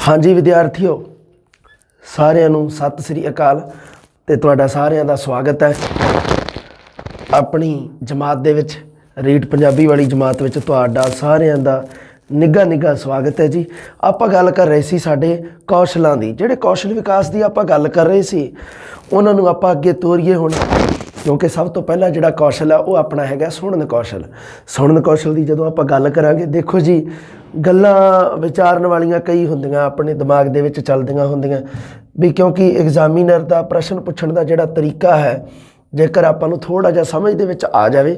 हाँ जी विद्यार्थियों, सारिਆਂ ਨੂੰ सत श्री अकाल ਤੇ ਤੁਹਾਡਾ ਸਾਰਿਆਂ ਦਾ ਸਵਾਗਤ ਹੈ ਆਪਣੀ ਜਮਾਤ ਦੇ ਵਿੱਚ। ਰੀਡ ਪੰਜਾਬੀ ਵਾਲੀ ਜਮਾਤ ਵਿੱਚ ਤੁਹਾਡਾ ਸਾਰਿਆਂ ਦਾ ਨਿੱਘਾ ਸਵਾਗਤ ਹੈ ਜੀ। ਆਪਾਂ ਗੱਲ ਕਰ ਰਹੇ ਸੀ ਸਾਡੇ ਕੌਸ਼ਲਾਂ ਦੀ, ਜਿਹੜੇ ਕੌਸ਼ਲ ਵਿਕਾਸ ਦੀ ਆਪਾਂ ਗੱਲ ਕਰ ਰਹੇ ਸੀ ਉਹਨਾਂ ਨੂੰ ਆਪਾਂ ਅੱਗੇ ਤੋਰੀਏ ਹੁਣ, क्योंकि सब तो पहला जिहड़ा कौशल है वो अपना हैगा सुनन कौशल। सुनन कौशल की जो आप गल करांगे, देखो जी गल्लां विचारन वालियां कई हुंदियां अपने दिमाग दे विच चलदियां हुंदियां भी, क्योंकि एग्जामिनर का प्रश्न पुछण दा जिहड़ा तरीका है जेकर आपां नूं थोड़ा जिहा समझ दे विच आ जावे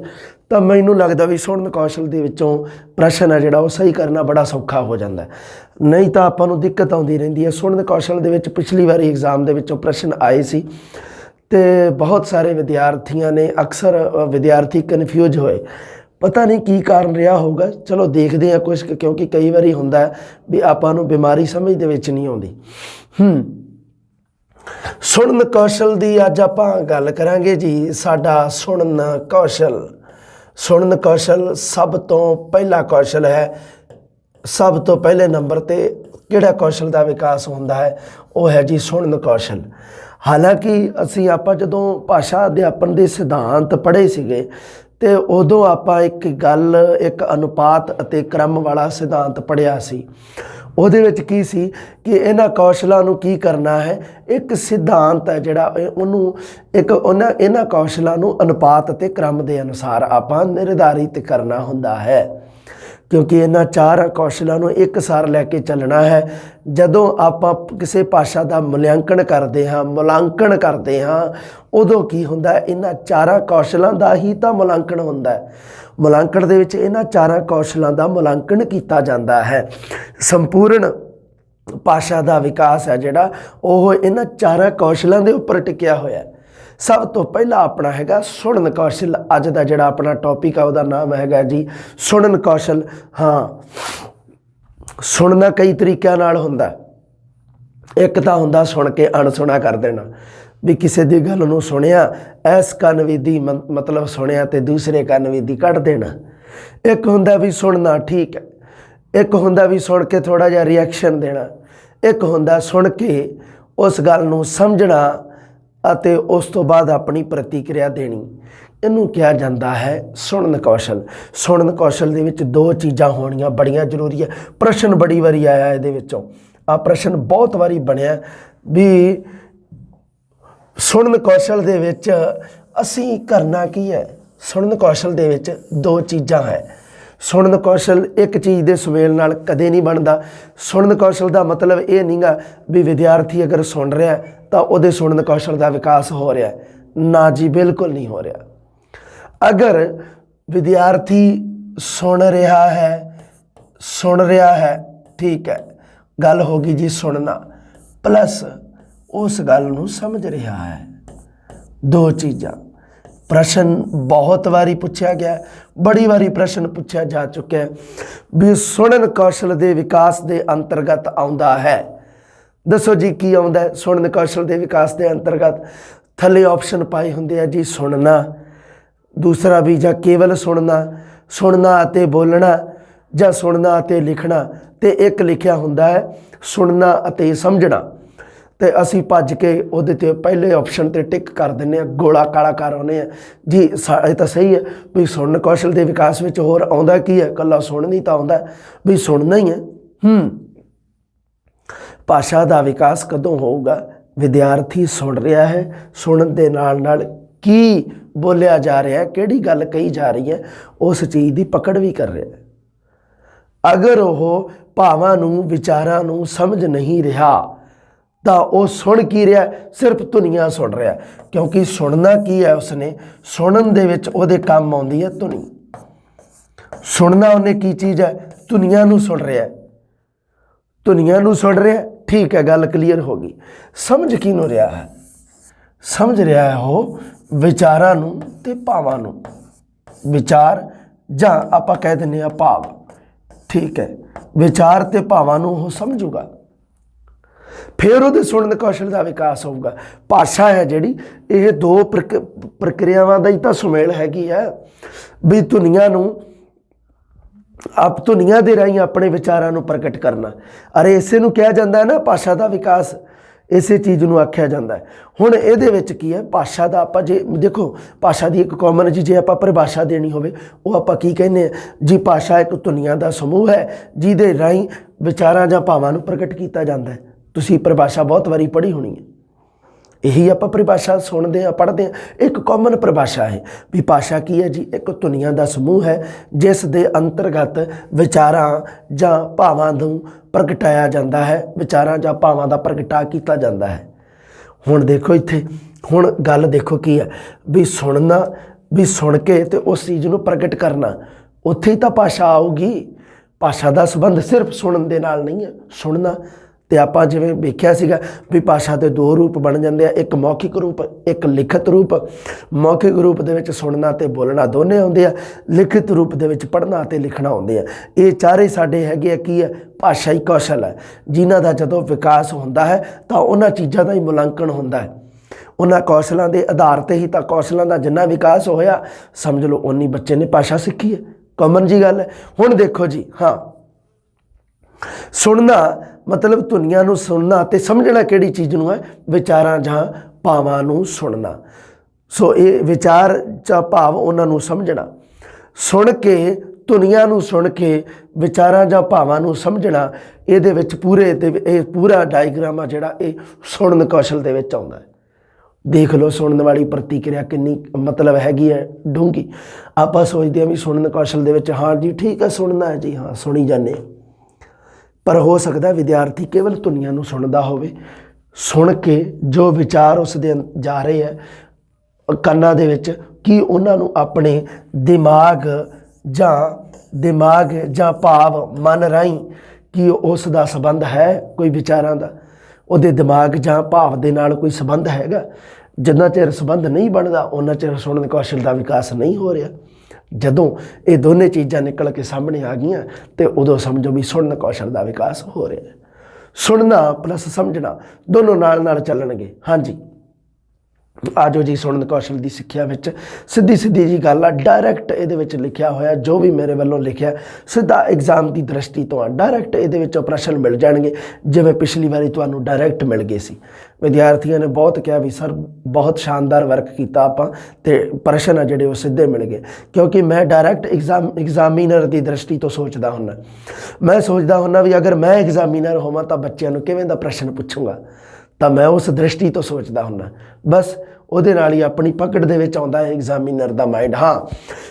तो मैनूं लगदा भी सुनन कौशल दे विचों प्रश्न है जिहड़ा वो सही करना बड़ा सौखा हो जाता है। नहीं तो आपां नूं दिक्कत आउंदी रहिंदी है। सुनन कौशल दे विच पिछली वारी एग्जाम दे विचों प्रश्न आए सी तो बहुत सारे विद्यार्थियों ने, अक्सर विद्यार्थी कन्फ्यूज होए, पता नहीं की कारण रहा होगा। चलो देखते हैं कुछ, क्योंकि कई बारी होंदा है भी आपां नूं बीमारी समझ दे विच नहीं आउंदी। सुनन कौशल की अज आपां गल करांगे जी। साडा सुनन कौशल, सुनन कौशल सब तो पहला कौशल है। सब तो पहले नंबर ते किहड़ा कौशल का विकास होंदा है वो है जी सुनन कौशल। हालांकि असी आपां जदों भाषा अध्यापन के सिद्धांत पढ़े सीगे ते उदों आपां एक गल, एक अनुपात अते क्रम वाला सिद्धांत पढ़िया सी। उहदे विच की सी कि इन्हां कौशलों नूं की करना है, एक सिद्धांत है जिहड़ा उहनूं एक इन्हां कौशलों नूं अनुपात अते क्रम के अनुसार आपां निर्धारित करना हुंदा है, क्योंकि इन्हां चार कौशलों नूं एक सार लैके चलना है। जदों आपां किसी भाषा का मुलांकण करते हाँ उदों की हुंदा है, इन्हां चारां कौशलों का ही तो मुलांकण हुंदा है। मुलांकण दे विच इन्हां चारां कौशलों का मुलांकण किया जाता है। संपूर्ण भाषा का विकास है जिहड़ा ओह इन्हां चारां कौशलों के उपर टिकिया होया है। सब तो पहला अपना हैगा सुनन कौशल। अज का जिहड़ा अपना टॉपिक है उसका नाम हैगा जी सुनन कौशल। हाँ, सुनना कई तरीक़ों नाल हुंदा। एक तो हुंदा सुन के अणसुना कर देना, भी किसी की गल नूं सुनिया इस कन विधि मतलब सुनिया तो दूसरे कन विधि कढ़ देना। एक हुंदा भी सुनना ठीक है, एक हुंदा भी सुन के थोड़ा जिहा रिएक्शन देना, एक हुंदा सुन के उस गल नूं समझना ਅਤੇ उस तो बाद अपनी प्रतिक्रिया देनी। इनू कहा जाता है सुनन कौशल। सुनन कौशल दे विच दो चीज़ां होणियां बड़ियां जरूरी है। प्रश्न बड़ी वारी आया इहदे विचों, आ प्रश्न बहुत वारी बनया भी सुनन कौशल दे विच असीं करना की है। सुनन कौशल दे विच दो चीज़ां है। सुनन कौशल एक चीज़ के सुमेल नाल कदे नहीं बनता। सुनन कौशल का मतलब ये नहीं गा भी विद्यार्थी अगर सुन रहा है तो वो सुनन कौशल का विकास हो रहा है, ना जी बिल्कुल नहीं हो रहा। अगर विद्यार्थी सुन रहा है ठीक है, गल होगी जी सुनना प्लस उस गल नूं समझ रहा है, दो चीज़ां। प्रश्न बहुत बारी पूछा गया, बड़ी बारी प्रश्न पूछा जा चुका है भी सुनन कौशल के विकास के अंतर्गत आउंदा है। दसो जी की आउंदा है सुनन कौशल के विकास के अंतर्गत? थले ऑप्शन पाए हुंदे आ जी सुनना, दूसरा भी जां केवल सुनना, सुनना अते बोलना, जां सुनना अते लिखना, ते एक लिखिया हुंदा है सुनना अते समझना। तो असी भज के उहदे ते पहले ऑप्शन ते टिक कर दिंदे, गोला काला कर आने जी। ये तो सही है भी सुनन कौशल के विकास में होर आउंदा की है, कल्ला सुनना ही तो आउंदा भी सुनना ही है। भाषा का विकास कदों होगा? विद्यार्थी सुन रहा है, सुनन दे नाल नाल की बोलिया जा रहा है, किहड़ी गल कही जा रही है, उस चीज़ की पकड़ भी कर रहा है। अगर वह भावां नूं विचारां नूं समझ नहीं रहा तो वह सुन की रहा, सिर्फ धुनियाँ सुन रहा है। क्योंकि सुनना की है, उसने सुनन दे विच उहदे काम आउंदी है धुनी। सुनना उन्हें की चीज़ है, धुनियाँ नूं सुन रहा है, धुनियाँ नूं सुन रहा है ठीक है, गल क्लीयर होगी। समझ किनू रहा है? समझ रहा है वो विचारां नूं ते भावां नूं। विचार जां आपां कह दिंदे आ भाव, ठीक है, विचार ते भावां नूं वो समझूगा, फिर वो सुनन कौशल का विकास होगा। भाषा है जिहड़ी ये दो प्रक्रियावां दा ही तो सुमेल हैगी है भी धुनियां नूं ਆਪ ਧੁਨੀਆਂ ਦੇ ਰਾਹੀਂ ਆਪਣੇ ਵਿਚਾਰਾਂ ਨੂੰ ਪ੍ਰਗਟ ਕਰਨਾ। ਅਰੇ ਇਸੇ ਨੂੰ ਕਿਹਾ ਜਾਂਦਾ ਹੈ ਨਾ ਭਾਸ਼ਾ ਦਾ ਵਿਕਾਸ, ਇਸੇ ਚੀਜ਼ ਨੂੰ ਆਖਿਆ ਜਾਂਦਾ ਹੈ। ਹੁਣ ਇਹਦੇ ਵਿੱਚ ਕੀ ਹੈ, ਭਾਸ਼ਾ ਦਾ ਆਪਾਂ ਜੇ ਦੇਖੋ, ਭਾਸ਼ਾ ਦੀ ਇੱਕ ਕਾਮਨ ਜੀ ਜੇ ਆਪਾਂ ਪਰਿਭਾਸ਼ਾ ਦੇਣੀ ਹੋਵੇ ਉਹ ਆਪਾਂ ਕੀ ਕਹਿੰਦੇ ਹਾਂ ਜੀ, ਭਾਸ਼ਾ ਇੱਕ ਧੁਨੀਆਂ ਦਾ ਸਮੂਹ ਹੈ ਜਿਹਦੇ ਰਾਹੀਂ ਵਿਚਾਰਾਂ ਜਾਂ ਭਾਵਾਂ ਨੂੰ ਪ੍ਰਗਟ ਕੀਤਾ ਜਾਂਦਾ ਹੈ। ਤੁਸੀਂ ਪਰਿਭਾਸ਼ਾ ਬਹੁਤ ਵਾਰੀ ਪੜ੍ਹੀ ਹੋਣੀ ਹੈ, ਇਹੀ ਆਪਾਂ ਪਰਿਭਾਸ਼ਾ ਸੁਣਦੇ ਹਾਂ ਪੜ੍ਹਦੇ ਹਾਂ। ਇੱਕ ਕਾਮਨ ਪਰਿਭਾਸ਼ਾ ਹੈ ਵੀ ਭਾਸ਼ਾ ਕੀ ਹੈ ਜੀ, ਇੱਕ ਧੁਨੀਆਂ ਦਾ ਸਮੂਹ ਹੈ ਜਿਸ ਦੇ ਅੰਤਰਗਤ ਵਿਚਾਰਾਂ ਜਾਂ ਭਾਵਾਂ ਨੂੰ ਪ੍ਰਗਟਾਇਆ ਜਾਂਦਾ ਹੈ, ਵਿਚਾਰਾਂ ਜਾਂ ਭਾਵਾਂ ਦਾ ਪ੍ਰਗਟਾ ਕੀਤਾ ਜਾਂਦਾ ਹੈ। ਹੁਣ ਦੇਖੋ ਇੱਥੇ, ਹੁਣ ਗੱਲ ਦੇਖੋ ਕੀ ਹੈ ਵੀ ਸੁਣਨਾ, ਵੀ ਸੁਣ ਕੇ ਤੇ ਉਸ ਚੀਜ਼ ਨੂੰ ਪ੍ਰਗਟ ਕਰਨਾ, ਉੱਥੇ ਹੀ ਤਾਂ ਭਾਸ਼ਾ ਆਊਗੀ। ਭਾਸ਼ਾ ਦਾ ਸੰਬੰਧ ਸਿਰਫ ਸੁਣਨ ਦੇ ਨਾਲ ਨਹੀਂ ਹੈ। ਸੁਣਨਾ ਤੇ ਆਪਾਂ ਜਿਵੇਂ ਵੇਖਿਆ ਸੀਗਾ ਵੀ ਭਾਸ਼ਾ ਦੇ ਦੋ ਰੂਪ ਬਣ ਜਾਂਦੇ ਆ, ਇੱਕ ਮੌਖਿਕ ਰੂਪ, ਇੱਕ ਲਿਖਤ ਰੂਪ। ਮੌਖਿਕ ਰੂਪ ਦੇ ਵਿੱਚ ਸੁਣਨਾ ਤੇ ਬੋਲਣਾ ਦੋਨੇ ਆਉਂਦੇ ਆ, ਲਿਖਤ ਰੂਪ ਦੇ ਵਿੱਚ ਪੜ੍ਹਨਾ ਤੇ ਲਿਖਣਾ ਆਉਂਦੇ ਆ। ਇਹ ਚਾਰੇ ਸਾਡੇ ਹੈਗੇ ਆ ਕੀ ਹੈ, ਭਾਸ਼ਾਈ ਕੌਸ਼ਲ ਹੈ, ਜਿਨ੍ਹਾਂ ਦਾ ਜਦੋਂ ਵਿਕਾਸ ਹੁੰਦਾ ਹੈ ਤਾਂ ਉਹਨਾਂ ਚੀਜ਼ਾਂ ਦਾ ਹੀ ਮੁਲਾਂਕਣ ਹੁੰਦਾ ਹੈ। ਉਹਨਾਂ ਕੌਸ਼ਲਾਂ ਦੇ ਆਧਾਰ ਤੇ ਹੀ ਤਾਂ, ਕੌਸ਼ਲਾਂ ਦਾ ਜਿੰਨਾ ਵਿਕਾਸ ਹੋਇਆ ਸਮਝ ਲਓ ਉਨੀ ਬੱਚੇ ਨੇ ਭਾਸ਼ਾ ਸਿੱਖੀ ਹੈ। ਕਾਮਨ ਜੀ ਗੱਲ ਹੈ। ਹੁਣ ਦੇਖੋ ਜੀ, ਹਾਂ, ਸੁਣਨਾ ਮਤਲਬ ਧੁਨੀਆਂ ਨੂੰ ਸੁਣਨਾ ਤੇ ਸਮਝਣਾ ਕਿਹੜੀ ਚੀਜ਼ ਨੂੰ ਹੈ, ਵਿਚਾਰਾਂ ਜਾਂ ਭਾਵਾਂ ਨੂੰ ਸੁਣਨਾ। ਸੋ ਇਹ ਵਿਚਾਰ ਜਾਂ ਭਾਵ ਉਹਨਾਂ ਨੂੰ ਸਮਝਣਾ, ਸੁਣ ਕੇ ਧੁਨੀਆਂ ਨੂੰ ਸੁਣ ਕੇ ਵਿਚਾਰਾਂ ਜਾਂ ਭਾਵਾਂ ਨੂੰ ਸਮਝਣਾ, ਇਹਦੇ ਵਿੱਚ ਪੂਰੇ ਤੇ ਇਹ ਪੂਰਾ ਡਾਇਗਰਾਮ ਆ ਜਿਹੜਾ ਇਹ ਸੁਣਨ ਕੌਸ਼ਲ ਦੇ ਵਿੱਚ ਆਉਂਦਾ ਹੈ। ਦੇਖ ਲਓ ਸੁਣਨ ਵਾਲੀ ਪ੍ਰਤੀਕਿਰਿਆ ਕਿੰਨੀ ਮਤਲਬ ਹੈਗੀ ਹੈ ਡੂੰਘੀ। ਆਪਾਂ ਸੋਚਦੇ ਹਾਂ ਵੀ ਸੁਣਨ ਕੌਸ਼ਲ ਦੇ ਵਿੱਚ ਹਾਂ ਜੀ ਠੀਕ ਹੈ ਸੁਣਨਾ ਹੈ ਜੀ, ਹਾਂ ਸੁਣੀ ਜਾਂਦੇ, ਪਰ ਹੋ ਸਕਦਾ ਵਿਦਿਆਰਥੀ ਕੇਵਲ ਧੁਨੀਆਂ ਨੂੰ ਸੁਣਦਾ ਹੋਵੇ, ਸੁਣ ਕੇ ਜੋ ਵਿਚਾਰ ਉਸ ਦੇ ਜਾ ਰਹੇ ਹੈ ਕੰਨਾਂ ਦੇ ਵਿੱਚ, ਕੀ ਉਹਨਾਂ ਨੂੰ ਆਪਣੇ ਦਿਮਾਗ ਜਾਂ ਭਾਵ ਮਨ ਰਾਹੀਂ ਕੀ ਉਸ ਦਾ ਸੰਬੰਧ ਹੈ ਕੋਈ ਵਿਚਾਰਾਂ ਦਾ, ਉਹਦੇ ਦਿਮਾਗ ਜਾਂ ਭਾਵ ਦੇ ਨਾਲ ਕੋਈ ਸੰਬੰਧ ਹੈਗਾ। ਜਿੰਨਾ ਚਿਰ ਸੰਬੰਧ ਨਹੀਂ ਬਣਦਾ ਉਹਨਾਂ ਚਿਰ ਸੁਣਨ ਕੌਸ਼ਲ ਦਾ ਵਿਕਾਸ ਨਹੀਂ ਹੋ ਰਿਹਾ। ਜਦੋਂ ਇਹ ਦੋਨੇ ਚੀਜ਼ਾਂ ਨਿਕਲ ਕੇ ਸਾਹਮਣੇ ਆ ਗਈਆਂ ਤੇ ਉਦੋਂ ਸਮਝੋ ਵੀ ਸੁਣਨ ਕੌਸ਼ਲ ਦਾ ਵਿਕਾਸ ਹੋ ਰਿਹਾ। ਸੁਣਨਾ ਪਲੱਸ ਸਮਝਣਾ ਦੋਨੋਂ ਨਾਲ ਨਾਲ ਚੱਲਣਗੇ। ਹਾਂਜੀ, ਆ ਜਾਓ ਜੀ ਸੁਣਨ ਕੌਸ਼ਲ ਦੀ ਸਿੱਖਿਆ ਵਿੱਚ ਸਿੱਧੀ ਜੀ ਗੱਲ ਆ, ਡਾਇਰੈਕਟ ਇਹਦੇ ਵਿੱਚ ਲਿਖਿਆ ਹੋਇਆ ਜੋ ਵੀ ਮੇਰੇ ਵੱਲੋਂ ਲਿਖਿਆ ਸਿੱਧਾ ਐਗਜ਼ਾਮ ਦੀ ਦ੍ਰਿਸ਼ਟੀ ਤੋਂ ਆ, ਡਾਇਰੈਕਟ ਇਹਦੇ ਵਿੱਚੋਂ ਪ੍ਰਸ਼ਨ ਮਿਲ ਜਾਣਗੇ ਜਿਵੇਂ ਪਿਛਲੀ ਵਾਰੀ ਤੁਹਾਨੂੰ ਡਾਇਰੈਕਟ ਮਿਲ ਗਏ ਸੀ। ਵਿਦਿਆਰਥੀਆਂ ਨੇ ਬਹੁਤ ਕਿਹਾ ਵੀ ਸਰ ਬਹੁਤ ਸ਼ਾਨਦਾਰ ਵਰਕ ਕੀਤਾ ਆਪਾਂ ਤੇ ਪ੍ਰਸ਼ਨ ਆ ਜਿਹੜੇ ਉਹ ਸਿੱਧੇ ਮਿਲ ਗਏ, ਕਿਉਂਕਿ ਮੈਂ ਡਾਇਰੈਕਟ ਐਗਜ਼ਾਮੀਨਰ ਦੀ ਦ੍ਰਿਸ਼ਟੀ ਤੋਂ ਸੋਚਦਾ ਹੁੰਦਾ। ਮੈਂ ਸੋਚਦਾ ਹੁੰਦਾ ਵੀ ਅਗਰ ਮੈਂ ਐਗਜ਼ਾਮੀਨਰ ਹੋਵਾਂ ਤਾਂ ਬੱਚਿਆਂ ਨੂੰ ਕਿਵੇਂ ਦਾ ਪ੍ਰਸ਼ਨ ਪੁੱਛੂੰਗਾ, ਤਾਂ ਮੈਂ ਉਸ ਦ੍ਰਿਸ਼ਟੀ ਤੋਂ ਸੋਚਦਾ ਹੁੰਦਾ। ਬਸ ਉਹਦੇ ਨਾਲ ਹੀ ਆਪਣੀ ਪਕੜ ਦੇ ਵਿੱਚ ਆਉਂਦਾ ਹੈ ਐਗਜ਼ਾਮੀਨਰ ਦਾ ਮਾਈਂਡ। ਹਾਂ,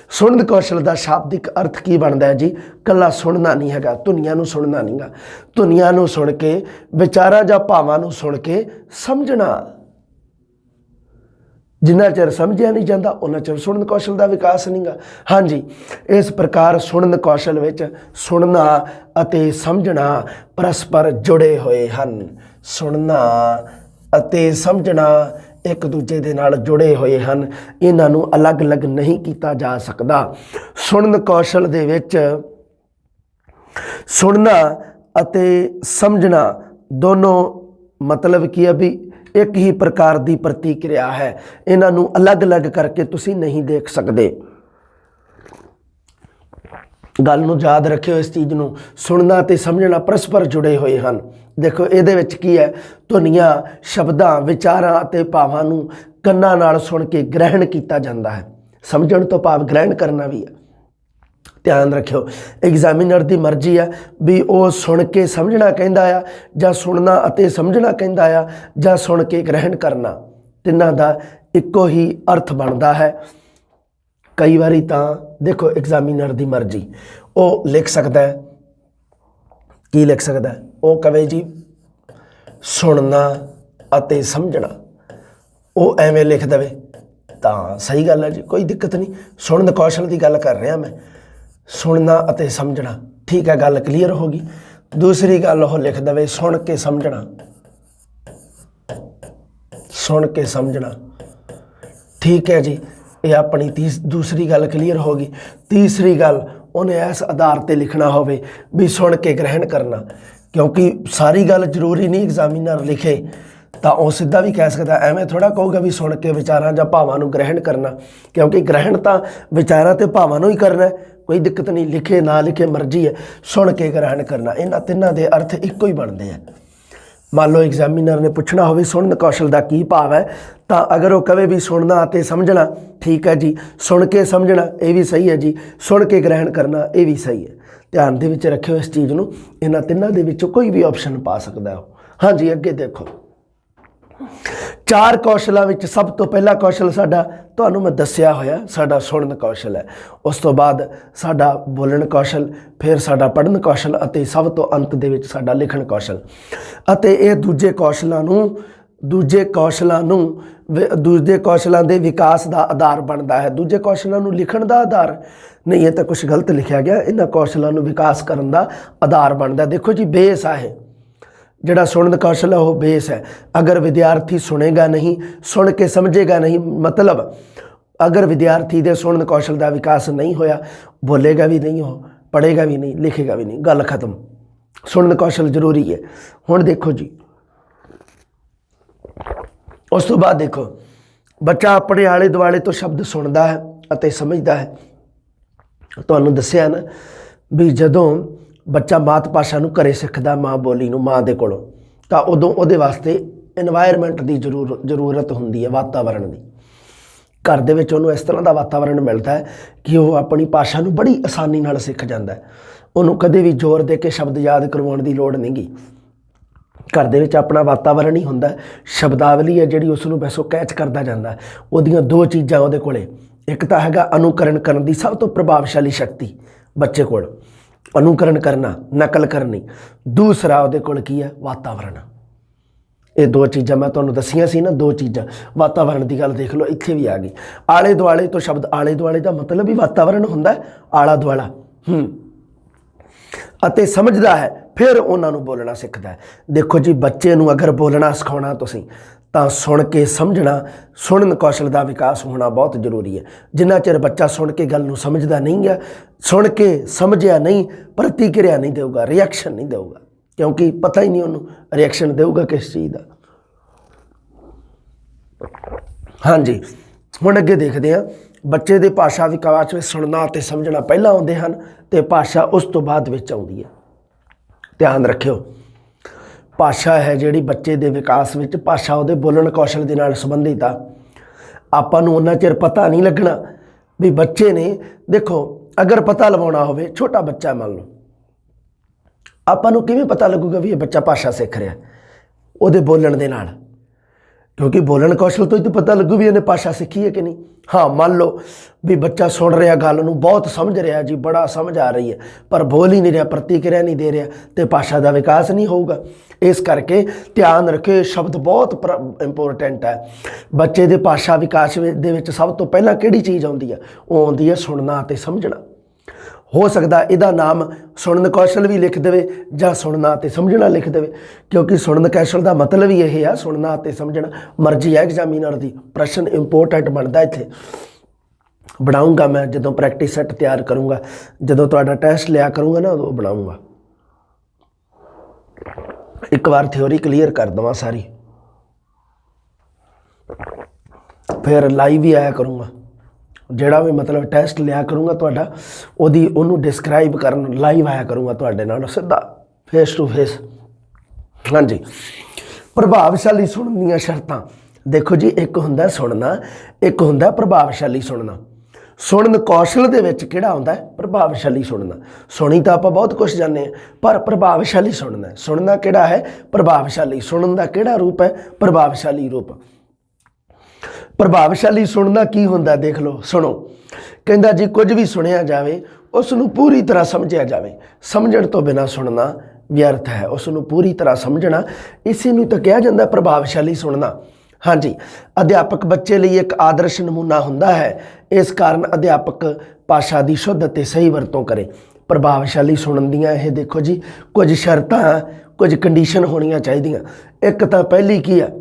ਸੁਣਨ ਕੌਸ਼ਲ ਦਾ ਸ਼ਾਬਦਿਕ ਅਰਥ ਕੀ ਬਣਦਾ ਹੈ ਜੀ, ਇਕੱਲਾ ਸੁਣਨਾ ਨਹੀਂ ਹੈਗਾ, ਧੁਨੀਆਂ ਨੂੰ ਸੁਣਨਾ ਨਹੀਂ ਗਾ, ਧੁਨੀਆਂ ਨੂੰ ਸੁਣ ਕੇ ਵਿਚਾਰਾਂ ਜਾਂ ਭਾਵਾਂ ਨੂੰ ਸੁਣ ਕੇ ਸਮਝਣਾ। ਜਿੰਨਾ ਚਿਰ ਸਮਝਿਆ ਨਹੀਂ ਜਾਂਦਾ ਉਹਨਾਂ ਚਿਰ ਸੁਣਨ ਕੌਸ਼ਲ ਦਾ ਵਿਕਾਸ ਨਹੀਂ ਗਾ। ਹਾਂਜੀ, ਇਸ ਪ੍ਰਕਾਰ ਸੁਣਨ ਕੌਸ਼ਲ ਵਿੱਚ ਸੁਣਨਾ ਅਤੇ ਸਮਝਣਾ ਪਰਸਪਰ ਜੁੜੇ ਹੋਏ ਹਨ। ਸੁਣਨਾ ਅਤੇ ਸਮਝਣਾ ਇੱਕ ਦੂਜੇ ਦੇ ਨਾਲ ਜੁੜੇ ਹੋਏ ਹਨ, ਇਹਨਾਂ ਨੂੰ ਅਲੱਗ-ਅਲੱਗ ਨਹੀਂ ਕੀਤਾ ਜਾ ਸਕਦਾ। ਸੁਣਨ ਕੌਸ਼ਲ ਦੇ ਵਿੱਚ ਸੁਣਨਾ ਅਤੇ ਸਮਝਣਾ ਦੋਨੋਂ ਮਤਲਬ ਕੀ ਹੈ ਵੀ ਇੱਕ ਹੀ ਪ੍ਰਕਾਰ ਦੀ ਪ੍ਰਤੀਕਿਰਿਆ ਹੈ, ਇਹਨਾਂ ਨੂੰ ਅਲੱਗ-ਅਲੱਗ ਕਰਕੇ ਤੁਸੀਂ ਨਹੀਂ ਦੇਖ ਸਕਦੇ। ਗੱਲ ਨੂੰ ਯਾਦ ਰੱਖਿਓ ਇਸ ਚੀਜ਼ ਨੂੰ, ਸੁਣਨਾ ਤੇ ਸਮਝਣਾ ਪਰਸਪਰ ਜੁੜੇ ਹੋਏ ਹਨ। ਦੇਖੋ ਇਹਦੇ ਵਿੱਚ ਕੀ ਹੈ, ਧੁਨੀਆਂ ਸ਼ਬਦਾਂ ਵਿਚਾਰਾਂ ਅਤੇ ਭਾਵਾਂ ਨੂੰ ਕੰਨਾਂ ਨਾਲ ਸੁਣ ਕੇ ਗ੍ਰਹਿਣ ਕੀਤਾ ਜਾਂਦਾ ਹੈ। ਸਮਝਣ ਤੋਂ ਭਾਵ ਗ੍ਰਹਿਣ ਕਰਨਾ ਵੀ ਹੈ। ਧਿਆਨ ਰੱਖਿਓ ਐਗਜ਼ਾਮੀਨਰ ਦੀ ਮਰਜ਼ੀ ਆ ਵੀ ਉਹ ਸੁਣ ਕੇ ਸਮਝਣਾ ਕਹਿੰਦਾ ਆ ਜਾਂ ਸੁਣਨਾ ਅਤੇ ਸਮਝਣਾ ਕਹਿੰਦਾ ਆ ਜਾਂ ਸੁਣ ਕੇ ਗ੍ਰਹਿਣ ਕਰਨਾ, ਤਿੰਨਾਂ ਦਾ ਇੱਕੋ ਹੀ ਅਰਥ ਬਣਦਾ ਹੈ। ਕਈ ਵਾਰੀ ਤਾਂ ਦੇਖੋ ਐਗਜ਼ਾਮੀਨਰ ਦੀ ਮਰਜ਼ੀ, ਉਹ ਲਿਖ ਸਕਦਾ ਹੈ, ਕੀ ਲਿਖ ਸਕਦਾ ਹੈ, ਉਹ ਕਵੇ ਜੀ ਸੁਣਨਾ ਅਤੇ ਸਮਝਣਾ, ਉਹ ਐਵੇਂ ਲਿਖ ਦੇਵੇ ਤਾਂ ਸਹੀ ਗੱਲ ਹੈ ਜੀ, ਕੋਈ ਦਿੱਕਤ ਨਹੀਂ। ਸੁਣਨ ਕੌਸ਼ਲ ਦੀ ਗੱਲ ਕਰ ਰਿਹਾ ਮੈਂ, ਸੁਣਨਾ ਅਤੇ ਸਮਝਣਾ, ਠੀਕ ਹੈ, ਗੱਲ ਕਲੀਅਰ ਹੋ ਗਈ। ਦੂਸਰੀ ਗੱਲ ਉਹ ਲਿਖ ਦੇਵੇ ਸੁਣ ਕੇ ਸਮਝਣਾ, ਸੁਣ ਕੇ ਸਮਝਣਾ, ਠੀਕ ਹੈ ਜੀ, ਇਹ ਆਪਣੀ ਦੂਸਰੀ ਗੱਲ ਕਲੀਅਰ ਹੋ ਗਈ। ਤੀਸਰੀ ਗੱਲ ਉਹਨੇ ਇਸ ਆਧਾਰ 'ਤੇ ਲਿਖਣਾ ਹੋਵੇ ਵੀ ਸੁਣ ਕੇ ਗ੍ਰਹਿਣ ਕਰਨਾ, ਕਿਉਂਕਿ ਸਾਰੀ ਗੱਲ ਜ਼ਰੂਰੀ ਨਹੀਂ ਐਗਜ਼ਾਮੀਨਰ ਲਿਖੇ ਤਾਂ ਉਹ ਸਿੱਧਾ ਵੀ ਕਹਿ ਸਕਦਾ, ਐਵੇਂ ਥੋੜ੍ਹਾ ਕਹੂਗਾ ਵੀ ਸੁਣ ਕੇ ਵਿਚਾਰਾਂ ਜਾਂ ਭਾਵਾਂ ਨੂੰ ਗ੍ਰਹਿਣ ਕਰਨਾ, ਕਿਉਂਕਿ ਗ੍ਰਹਿਣ ਤਾਂ ਵਿਚਾਰਾਂ ਅਤੇ ਭਾਵਾਂ ਨੂੰ ਹੀ ਕਰਨਾ, कोई दिक्कत नहीं, लिखे ना लिखे मर्जी है, सुन के ग्रहण करना। इन्हां तिन्हां दे अर्थ इक्को ही बनते हैं। मान लो एग्जामिनर ने पूछना हो सुनन कौशल का की भाव है, तो अगर वो कहे भी सुनना ते समझना, ठीक है जी, सुन के समझना ये भी सही है जी, सुन के ग्रहण करना ये भी सही है। ध्यान दे विच रखियो इस चीज़ नूं, इन्हां तिन्हां दे विचों कोई भी ऑप्शन पा सकदा है। हाँ जी, अगे देखो, 4 कौशलों में सब तो पहला कौशल साडा तुहानूं मैं दस्सिया होया साडा सुनन कौशल है। उस तो बाद साडा बोलण कौशल, फिर साडा पढ़न कौशल अते सब तो अंत दे विच साडा लिखण कौशल। अते ये दूजे कौशलों के विकास का आधार बनता है। दूजे कौशलों को लिखण का आधार नहीं है, तो कुछ गलत लिखा गया। इन्हां कौशलों को विकास करने का आधार बनता है। देखो जी, बेस है जिहड़ा सुनन कौशल है, वो बेस है। अगर विद्यार्थी सुनेगा नहीं, सुन के समझेगा नहीं, मतलब अगर विद्यार्थी दे सुनन कौशल का विकास नहीं होया, बोलेगा भी नहीं, हो पढ़ेगा भी नहीं, लिखेगा भी नहीं, गल खत्म। सुनन कौशल जरूरी है। हुण देखो जी, उस तो बाद देखो, बच्चा अपने आले दुआले तो शब्द सुनता है अते समझता है। तुहानूं दस्सिया ना भी जदों बच्चा मात भाषा नूं घरे सिੱਖਦਾ, माँ बोली नूं माँ दे कोलों, तो उदों उहदे वास्ते एनवायरमेंट की जरूरत हुंदी है, वातावरण की। घर दे विच उहनूं इस तरह का वातावरण मिलता है कि वह अपनी भाषा नूं बड़ी आसानी नाल सीख जाता है। उहनूं कदे भी जोर दे के शब्द याद करवाउण की लोड़ नहीं गी। घर दे विच अपना वातावरण ही हुंदा, शब्दावली है जिहड़ी उसनूं वैसों कैच करदा जांदा है। उहदियां 2 चीज़ां उहदे कोले, एक तो हैगा अनुकरण करन दी सब तो प्रभावशाली शक्ति बच्चे कोल, अनुकरण करना, नकल करनी। दूसरा उहदे कोल की है, वातावरण। ये 2 चीज़ां मैं तुहानूं दस्सियां सी ना, 2 चीज़ां। वातावरण की गल देख लो, इत्थे भी आ गई। आले दुआले तो शब्द, आले दुआले का मतलब ही वातावरण हुंदा है, आला दुआला। अते समझदा है, फिर उन्होंने बोलना सीखता है। देखो जी, बच्चे नूं अगर बोलना सिखाउणा तुसीं तां सुन के समझना, सुनन कौशल का विकास होना बहुत जरूरी है। जिन्ना चिर बच्चा सुन के गल नूं समझदा नहीं है, सुन के समझिया नहीं, प्रतिक्रिया नहीं देगा, रिएक्शन नहीं देगा, क्योंकि पता ही नहीं उन्होंने रिएक्शन देगा किस चीज़ का। हाँ जी, हुण अगे देखते हैं, बच्चे के भाषा विकास में सुनना ते समझना पहला आउंदे हन, ते भाषा उस तो बाद विच आउंदी है। ध्यान रखियो, भाषा है जिहड़ी बच्चे के विकास में, भाषा उहदे बोलण कौशल दे नाल संबंधित आ। आपां नूं उन्ना चिर पता नहीं लगना भी बच्चे ने, देखो अगर पता लवाउणा होवे, छोटा बच्चा मान लो, आपां नूं किवें पता लगूगा भी ये बच्चा भाषा सीख रहा है? उहदे बोलण दे नाल, क्योंकि बोलण कौशल तो ही तो पता लगू भी इन्हें भाषा सीखी है कि नहीं। हाँ, मान लो भी बच्चा सुन रहा गल नूं, बहुत समझ रहा जी, बड़ा समझ आ रही है, पर बोल ही नहीं रहा, प्रतिक्रिया नहीं दे रहा, तो भाषा का विकास नहीं होगा। इस करके ध्यान रखियो, शब्द बहुत इंपोर्टेंट है। बच्चे के भाषा विकास दे विच सब तो पहला किहड़ी चीज़ आउंदी है? वो आउंदी है सुनना ते समझना। हो सकता इहदा नाम सुनन कौशल भी लिख देवे जां सुनना ते समझना लिख देवे, क्योंकि सुनन कौशल का मतलब ही यही है, सुनना ते समझना। मर्जी है एग्जामिनर की, प्रश्न इंपोर्टेंट बनता इत्थे। बनाऊँगा मैं जदों प्रैक्टिस सैट तैयार करूँगा, जदों तुहाडा टैसट लिया करूँगा ना, उदों बनाऊँगा। एक बार थ्योरी क्लीयर कर देवां सारी, फिर लाइव ही आया करूँगा। जिहड़ा भी मतलब टैसट लिया करूँगा तुहाडा, ओदी ओनू डिस्क्राइब करन लाइव आया करूँगा तुहाडे नाल, सीधा फेस टू फेस। हाँ जी, प्रभावशाली सुनन दीयां शर्तां देखो जी, एक हुंदा सुनना, एक हुंदा प्रभावशाली सुनना। सुनन कौशल दे विच किहड़ा आउंदा है? प्रभावशाली सुनना। सुनी तो आपां बहुत कुछ जाने, पर प्रभावशाली सुनना, सुनना किहड़ा है? प्रभावशाली। सुनन दा किहड़ा रूप है? प्रभावशाली रूप। प्रभावशाली सुनना की हुंदा देख लो, सुनो। कहंदा जी कुछ भी सुनिया जाए उसनूं पूरी तरह समझिया जाए, समझण तो बिना सुनना व्यर्थ है। उसनूं पूरी तरह समझना, इसी नूं तो कहा जाता प्रभावशाली सुनना। हाँ जी, अध्यापक बच्चे लिए एक आदर्श नमूना हुंदा है, इस कारण अध्यापक भाषा की शुद्ध ते सही वरतों करे। प्रभावशाली सुनन दियां ये देखो जी कुछ शर्तां, कुछ कंडीशन होनियां चाहिदियां। एक तो पहली की है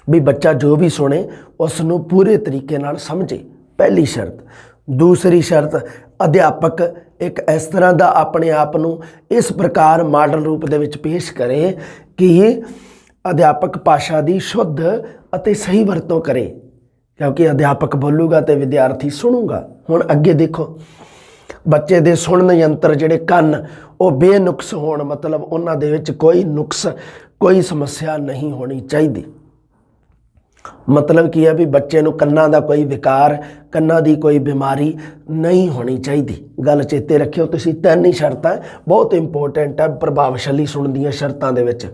भी बच्चा जो भी सुने उसनूं पूरे तरीके नाल समझे, पहली शर्त। दूसरी शर्त, अध्यापक एक इस तरह का अपने आप नूं इस प्रकार मॉडल रूप दे विच पेश करे कि अध्यापक भाषा की शुद्ध अते सही वरतों करे, क्योंकि अध्यापक बोलूगा तो विद्यार्थी सुनूगा। हुण अगे देखो, ਬੱਚੇ ਦੇ ਸੁਣਨ ਯੰਤਰ ਜਿਹੜੇ ਕੰਨ ਉਹ ਬੇਨੁਕਸ ਹੋਣ, ਮਤਲਬ ਉਹਨਾਂ ਦੇ ਵਿੱਚ ਕੋਈ ਨੁਕਸ, ਕੋਈ ਸਮੱਸਿਆ ਨਹੀਂ ਹੋਣੀ ਚਾਹੀਦੀ। ਮਤਲਬ ਕੀ ਹੈ ਵੀ ਬੱਚੇ ਨੂੰ ਕੰਨਾਂ ਦਾ ਕੋਈ ਵਿਕਾਰ, ਕੰਨਾਂ ਦੀ ਕੋਈ ਬਿਮਾਰੀ ਨਹੀਂ ਹੋਣੀ ਚਾਹੀਦੀ। ਗੱਲ ਚੇਤੇ ਰੱਖਿਓ ਤੁਸੀਂ, 3 ਹੀ ਸ਼ਰਤਾਂ ਬਹੁਤ ਇੰਪੋਰਟੈਂਟ ਹੈ ਪ੍ਰਭਾਵਸ਼ਾਲੀ ਸੁਣਨ ਦੀਆਂ ਸ਼ਰਤਾਂ ਦੇ ਵਿੱਚ।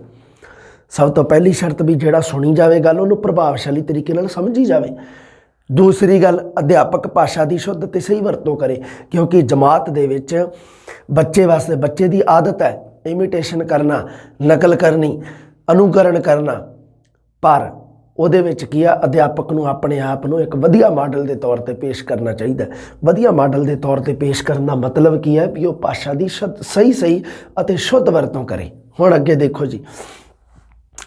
ਸਭ ਤੋਂ ਪਹਿਲੀ ਸ਼ਰਤ ਵੀ ਜਿਹੜਾ ਸੁਣੀ ਜਾਵੇ ਗੱਲ ਉਹਨੂੰ ਪ੍ਰਭਾਵਸ਼ਾਲੀ ਤਰੀਕੇ ਨਾਲ ਸਮਝੀ ਜਾਵੇ। ਦੂਸਰੀ ਗੱਲ, ਅਧਿਆਪਕ ਭਾਸ਼ਾ ਦੀ ਸ਼ੁੱਧ ਅਤੇ ਸਹੀ ਵਰਤੋਂ ਕਰੇ, ਕਿਉਂਕਿ ਜਮਾਤ ਦੇ ਵਿੱਚ ਬੱਚੇ ਵਾਸਤੇ, ਬੱਚੇ ਦੀ ਆਦਤ ਹੈ ਇਮੀਟੇਸ਼ਨ ਕਰਨਾ, ਨਕਲ ਕਰਨੀ, ਅਨੁਕਰਨ ਕਰਨਾ, ਪਰ ਉਹਦੇ ਵਿੱਚ ਕੀ ਆ, ਅਧਿਆਪਕ ਨੂੰ ਆਪਣੇ ਆਪ ਨੂੰ ਇੱਕ ਵਧੀਆ ਮਾਡਲ ਦੇ ਤੌਰ ਤੇ ਪੇਸ਼ ਕਰਨਾ ਚਾਹੀਦਾ। ਵਧੀਆ ਮਾਡਲ ਦੇ ਤੌਰ ਤੇ ਪੇਸ਼ ਕਰਨ ਦਾ ਮਤਲਬ ਕੀ ਹੈ ਵੀ ਉਹ ਭਾਸ਼ਾ ਦੀ ਸਹੀ ਅਤੇ ਸ਼ੁੱਧ ਵਰਤੋਂ ਕਰੇ। ਹੁਣ ਅੱਗੇ ਦੇਖੋ ਜੀ,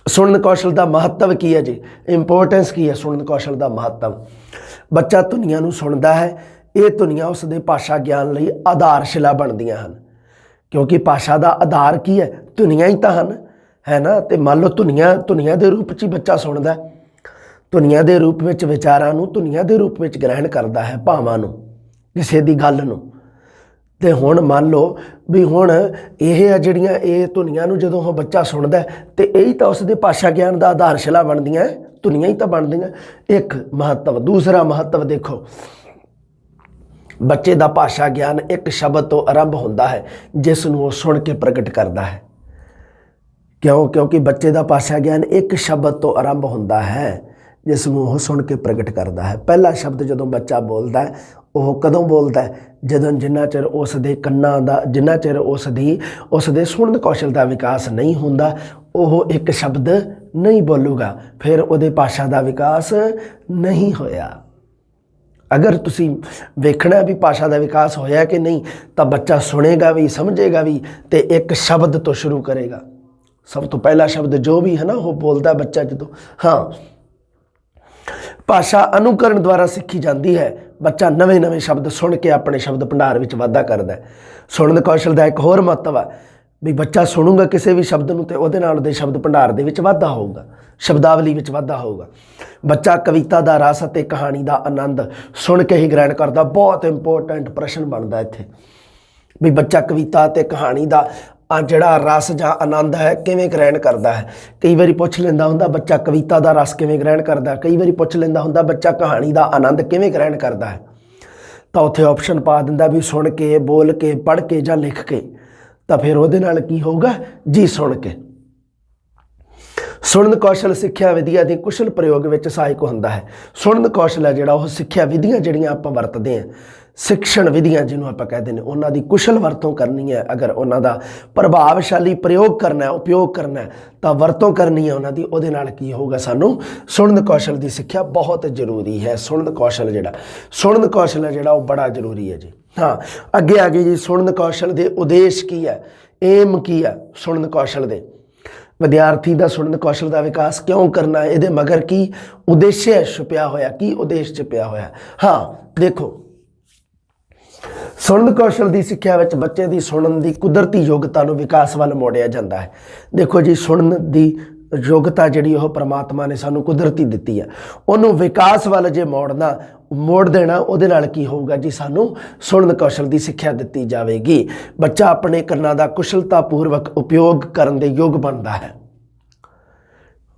ਸੁਣਨ ਕੌਸ਼ਲ ਦਾ ਮਹੱਤਵ ਕੀ ਹੈ ਜੀ, ਇੰਪੋਰਟੈਂਸ ਕੀ ਹੈ ਸੁਣਨ ਕੌਸ਼ਲ ਦਾ ਮਹੱਤਵ। ਬੱਚਾ ਧੁਨੀਆਂ ਨੂੰ ਸੁਣਦਾ ਹੈ, ਇਹ ਧੁਨੀਆਂ ਉਸ ਦੇ ਭਾਸ਼ਾ ਗਿਆਨ ਲਈ ਆਧਾਰਸ਼ਿਲਾ ਬਣਦੀਆਂ ਹਨ, ਕਿਉਂਕਿ ਭਾਸ਼ਾ ਦਾ ਆਧਾਰ ਕੀ ਹੈ, ਧੁਨੀਆਂ ਹੀ ਤਾਂ ਹਨ, ਹੈ ਨਾ। ਤੇ ਮੰਨ ਲਓ ਧੁਨੀਆਂ ਦੇ ਰੂਪ 'ਚ ਹੀ ਬੱਚਾ ਸੁਣਦਾ, ਧੁਨੀਆਂ ਦੇ ਰੂਪ ਵਿੱਚ ਵਿਚਾਰਾਂ ਨੂੰ ਧੁਨੀਆਂ ਦੇ ਰੂਪ ਵਿੱਚ ਗ੍ਰਹਿਣ ਕਰਦਾ ਹੈ, ਭਾਵਾਂ ਨੂੰ, ਕਿਸੇ ਦੀ ਗੱਲ ਨੂੰ। ਤੇ ਹੁਣ ਮੰਨ ਲਓ ਵੀ ਹੁਣ ਇਹ ਆ ਜਿਹੜੀਆਂ ਇਹ ਧੁਨੀਆਂ ਨੂੰ ਜਦੋਂ ਉਹ ਬੱਚਾ ਸੁਣਦਾ ਤੇ ਇਹੀ ਤਾਂ ਉਸ ਦੇ ਭਾਸ਼ਾ ਗਿਆਨ ਦਾ ਆਧਾਰਸ਼ਿਲਾ ਬਣਦੀਆਂ, ਧੁਨੀਆਂ ਹੀ ਤਾਂ ਬਣਦੀਆਂ। ਇੱਕ ਮਹੱਤਵ। ਦੂਸਰਾ ਮਹੱਤਵ ਦੇਖੋ, ਬੱਚੇ ਦਾ ਭਾਸ਼ਾ ਗਿਆਨ ਇੱਕ ਸ਼ਬਦ ਤੋਂ ਆਰੰਭ ਹੁੰਦਾ ਹੈ ਜਿਸ ਨੂੰ ਉਹ ਸੁਣ ਕੇ ਪ੍ਰਗਟ ਕਰਦਾ ਹੈ। ਕਿਉਂਕਿ ਬੱਚੇ ਦਾ ਭਾਸ਼ਾ ਗਿਆਨ ਇੱਕ ਸ਼ਬਦ ਤੋਂ ਆਰੰਭ ਹੁੰਦਾ ਹੈ ਜਿਸ ਨੂੰ ਉਹ ਸੁਣ ਕੇ ਪ੍ਰਗਟ ਕਰਦਾ ਹੈ। ਪਹਿਲਾ ਸ਼ਬਦ ਜਦੋਂ ਬੱਚਾ ਬੋਲਦਾ ਹੈ ਉਹ ਕਦੋਂ ਬੋਲਦਾ ਹੈ, ਜਦੋਂ ਜਿੰਨਾ ਚਿਰ ਉਸ ਦੇ ਕੰਨਾਂ ਦਾ, ਜਿੰਨਾ ਚਿਰ ਉਸ ਦੇ ਸੁਣਨ ਕੌਸ਼ਲ ਦਾ ਵਿਕਾਸ ਨਹੀਂ ਹੁੰਦਾ ਉਹ ਇੱਕ ਸ਼ਬਦ ਨਹੀਂ ਬੋਲੂਗਾ, ਫਿਰ ਉਹਦੇ ਭਾਸ਼ਾ ਦਾ ਵਿਕਾਸ ਨਹੀਂ ਹੋਇਆ। ਅਗਰ ਤੁਸੀਂ ਵੇਖਣਾ ਵੀ ਭਾਸ਼ਾ ਦਾ ਵਿਕਾਸ ਹੋਇਆ ਕਿ ਨਹੀਂ ਤਾਂ ਬੱਚਾ ਸੁਣੇਗਾ ਵੀ, ਸਮਝੇਗਾ ਵੀ ਤੇ ਇੱਕ ਸ਼ਬਦ ਤੋਂ ਸ਼ੁਰੂ ਕਰੇਗਾ। ਸਭ ਤੋਂ ਪਹਿਲਾ ਸ਼ਬਦ ਜੋ ਵੀ ਹੈ ਨਾ ਉਹ ਬੋਲਦਾ ਬੱਚਾ ਜਦੋਂ। ਹਾਂ, ਭਾਸ਼ਾ ਅਨੁਕਰਨ ਦੁਆਰਾ ਸਿੱਖੀ ਜਾਂਦੀ ਹੈ। ਬੱਚਾ ਨਵੇਂ ਸ਼ਬਦ ਸੁਣ ਕੇ ਆਪਣੇ ਸ਼ਬਦ ਭੰਡਾਰ ਵਿੱਚ ਵਾਧਾ ਕਰਦਾ ਹੈ। ਸੁਣਨ ਕੌਸ਼ਲ ਦਾ ਇੱਕ ਹੋਰ ਮਹੱਤਵ ਹੈ ਵੀ ਬੱਚਾ ਸੁਣੂਗਾ ਕਿਸੇ ਵੀ ਸ਼ਬਦ ਨੂੰ ਤੇ ਉਹਦੇ ਨਾਲ ਉਹਦੇ ਸ਼ਬਦ ਭੰਡਾਰ ਦੇ ਵਿੱਚ ਵਾਧਾ ਹੋਊਗਾ, ਸ਼ਬਦਾਵਲੀ ਵਿੱਚ ਵਾਧਾ ਹੋਊਗਾ। ਬੱਚਾ ਕਵਿਤਾ ਦਾ ਰਸ ਅਤੇ ਕਹਾਣੀ ਦਾ ਆਨੰਦ ਸੁਣ ਕੇ ਹੀ ਗ੍ਰਹਿਣ ਕਰਦਾ। ਬਹੁਤ ਇੰਪੋਰਟੈਂਟ ਪ੍ਰਸ਼ਨ ਬਣਦਾ ਇੱਥੇ ਵੀ ਬੱਚਾ ਕਵਿਤਾ ਅਤੇ ਕਹਾਣੀ ਦਾ ਜਿਹੜਾ ਰਸ ਜਾਂ ਆਨੰਦ ਹੈ ਕਿਵੇਂ ਗ੍ਰਹਿਣ ਕਰਦਾ ਹੈ। ਕਈ ਵਾਰੀ ਪੁੱਛ ਲੈਂਦਾ ਹੁੰਦਾ ਬੱਚਾ ਕਵਿਤਾ ਦਾ ਰਸ ਕਿਵੇਂ ਗ੍ਰਹਿਣ ਕਰਦਾ, ਕਈ ਵਾਰੀ ਪੁੱਛ ਲੈਂਦਾ ਹੁੰਦਾ ਬੱਚਾ ਕਹਾਣੀ ਦਾ ਆਨੰਦ ਕਿਵੇਂ ਗ੍ਰਹਿਣ ਕਰਦਾ ਹੈ, ਤਾਂ ਉੱਥੇ ਆਪਸ਼ਨ ਪਾ ਦਿੰਦਾ ਵੀ ਸੁਣ ਕੇ, ਬੋਲ ਕੇ, ਪੜ੍ਹ ਕੇ ਜਾਂ ਲਿਖ ਕੇ। ਤਾਂ ਫਿਰ ਉਹਦੇ ਨਾਲ ਕੀ ਹੋਊਗਾ ਜੀ, ਸੁਣ ਕੇ। ਸੁਣਨ ਕੌਸ਼ਲ ਸਿੱਖਿਆ ਵਿਧੀਆਂ ਦੀ ਕੁਸ਼ਲ ਪ੍ਰਯੋਗ ਵਿੱਚ ਸਹਾਇਕ ਹੁੰਦਾ ਹੈ। ਸੁਣਨ ਕੌਸ਼ਲ ਹੈ ਜਿਹੜਾ ਉਹ ਸਿੱਖਿਆ ਵਿਧੀਆਂ ਜਿਹੜੀਆਂ ਆਪਾਂ ਵਰਤਦੇ ਹਾਂ, ਸਿੱਖਣ ਵਿਧੀਆਂ ਜਿਹਨੂੰ ਆਪਾਂ ਕਹਿੰਦੇ ਨੇ, ਉਹਨਾਂ ਦੀ ਕੁਸ਼ਲ ਵਰਤੋਂ ਕਰਨੀ ਹੈ। ਅਗਰ ਉਹਨਾਂ ਦਾ ਪ੍ਰਭਾਵਸ਼ਾਲੀ ਪ੍ਰਯੋਗ ਕਰਨਾ ਹੈ, ਉਪਯੋਗ ਕਰਨਾ ਹੈ ਤਾਂ ਵਰਤੋਂ ਕਰਨੀ ਹੈ ਉਹਨਾਂ ਦੀ। ਉਹਦੇ ਨਾਲ ਕੀ ਹੋਊਗਾ, ਸਾਨੂੰ ਸੁਣਨ ਕੌਸ਼ਲ ਦੀ ਸਿੱਖਿਆ ਬਹੁਤ ਜ਼ਰੂਰੀ ਹੈ। ਸੁਣਨ ਕੌਸ਼ਲ ਹੈ ਜਿਹੜਾ ਉਹ ਬੜਾ ਜ਼ਰੂਰੀ ਹੈ ਜੀ। ਹਾਂ, ਅੱਗੇ ਆ ਗਈ ਜੀ, ਸੁਣਨ ਕੌਸ਼ਲ ਦੇ ਉਦੇਸ਼ ਕੀ ਹੈ, ਏਮ ਕੀ ਹੈ ਸੁਣਨ ਕੌਸ਼ਲ ਦੇ। ਵਿਦਿਆਰਥੀ ਦਾ ਸੁਣਨ ਕੌਸ਼ਲ ਦਾ ਵਿਕਾਸ ਕਿਉਂ ਕਰਨਾ ਹੈ, ਇਹਦੇ ਮਗਰ ਕੀ ਉਦੇਸ਼ ਛੁਪਿਆ ਹੋਇਆ, ਕੀ ਉਦੇਸ਼ ਛੁਪਿਆ ਹੋਇਆ। ਹਾਂ ਦੇਖੋ, ਸੁਣਨ ਕੌਸ਼ਲ ਦੀ ਸਿੱਖਿਆ ਵਿੱਚ ਬੱਚੇ ਦੀ ਸੁਣਨ ਦੀ ਕੁਦਰਤੀ ਯੋਗਤਾ ਨੂੰ ਵਿਕਾਸ ਵੱਲ ਮੋੜਿਆ ਜਾਂਦਾ ਹੈ। ਦੇਖੋ ਜੀ, ਸੁਣਨ ਦੀ ਯੋਗਤਾ ਜਿਹੜੀ ਉਹ ਪ੍ਰਮਾਤਮਾ ਨੇ ਸਾਨੂੰ ਕੁਦਰਤੀ ਦਿੱਤੀ ਹੈ, ਉਹਨੂੰ ਵਿਕਾਸ ਵੱਲ ਜੇ ਮੋੜ ਦੇਣਾ, ਉਹਦੇ ਨਾਲ ਕੀ ਹੋਊਗਾ ਜੀ, ਸਾਨੂੰ ਸੁਣਨ ਕੌਸ਼ਲ ਦੀ ਸਿੱਖਿਆ ਦਿੱਤੀ ਜਾਵੇਗੀ। ਬੱਚਾ ਆਪਣੇ ਕੰਨਾਂ ਦਾ ਕੁਸ਼ਲਤਾਪੂਰਵਕ ਉਪਯੋਗ ਕਰਨ ਦੇ ਯੋਗ ਬਣਦਾ ਹੈ।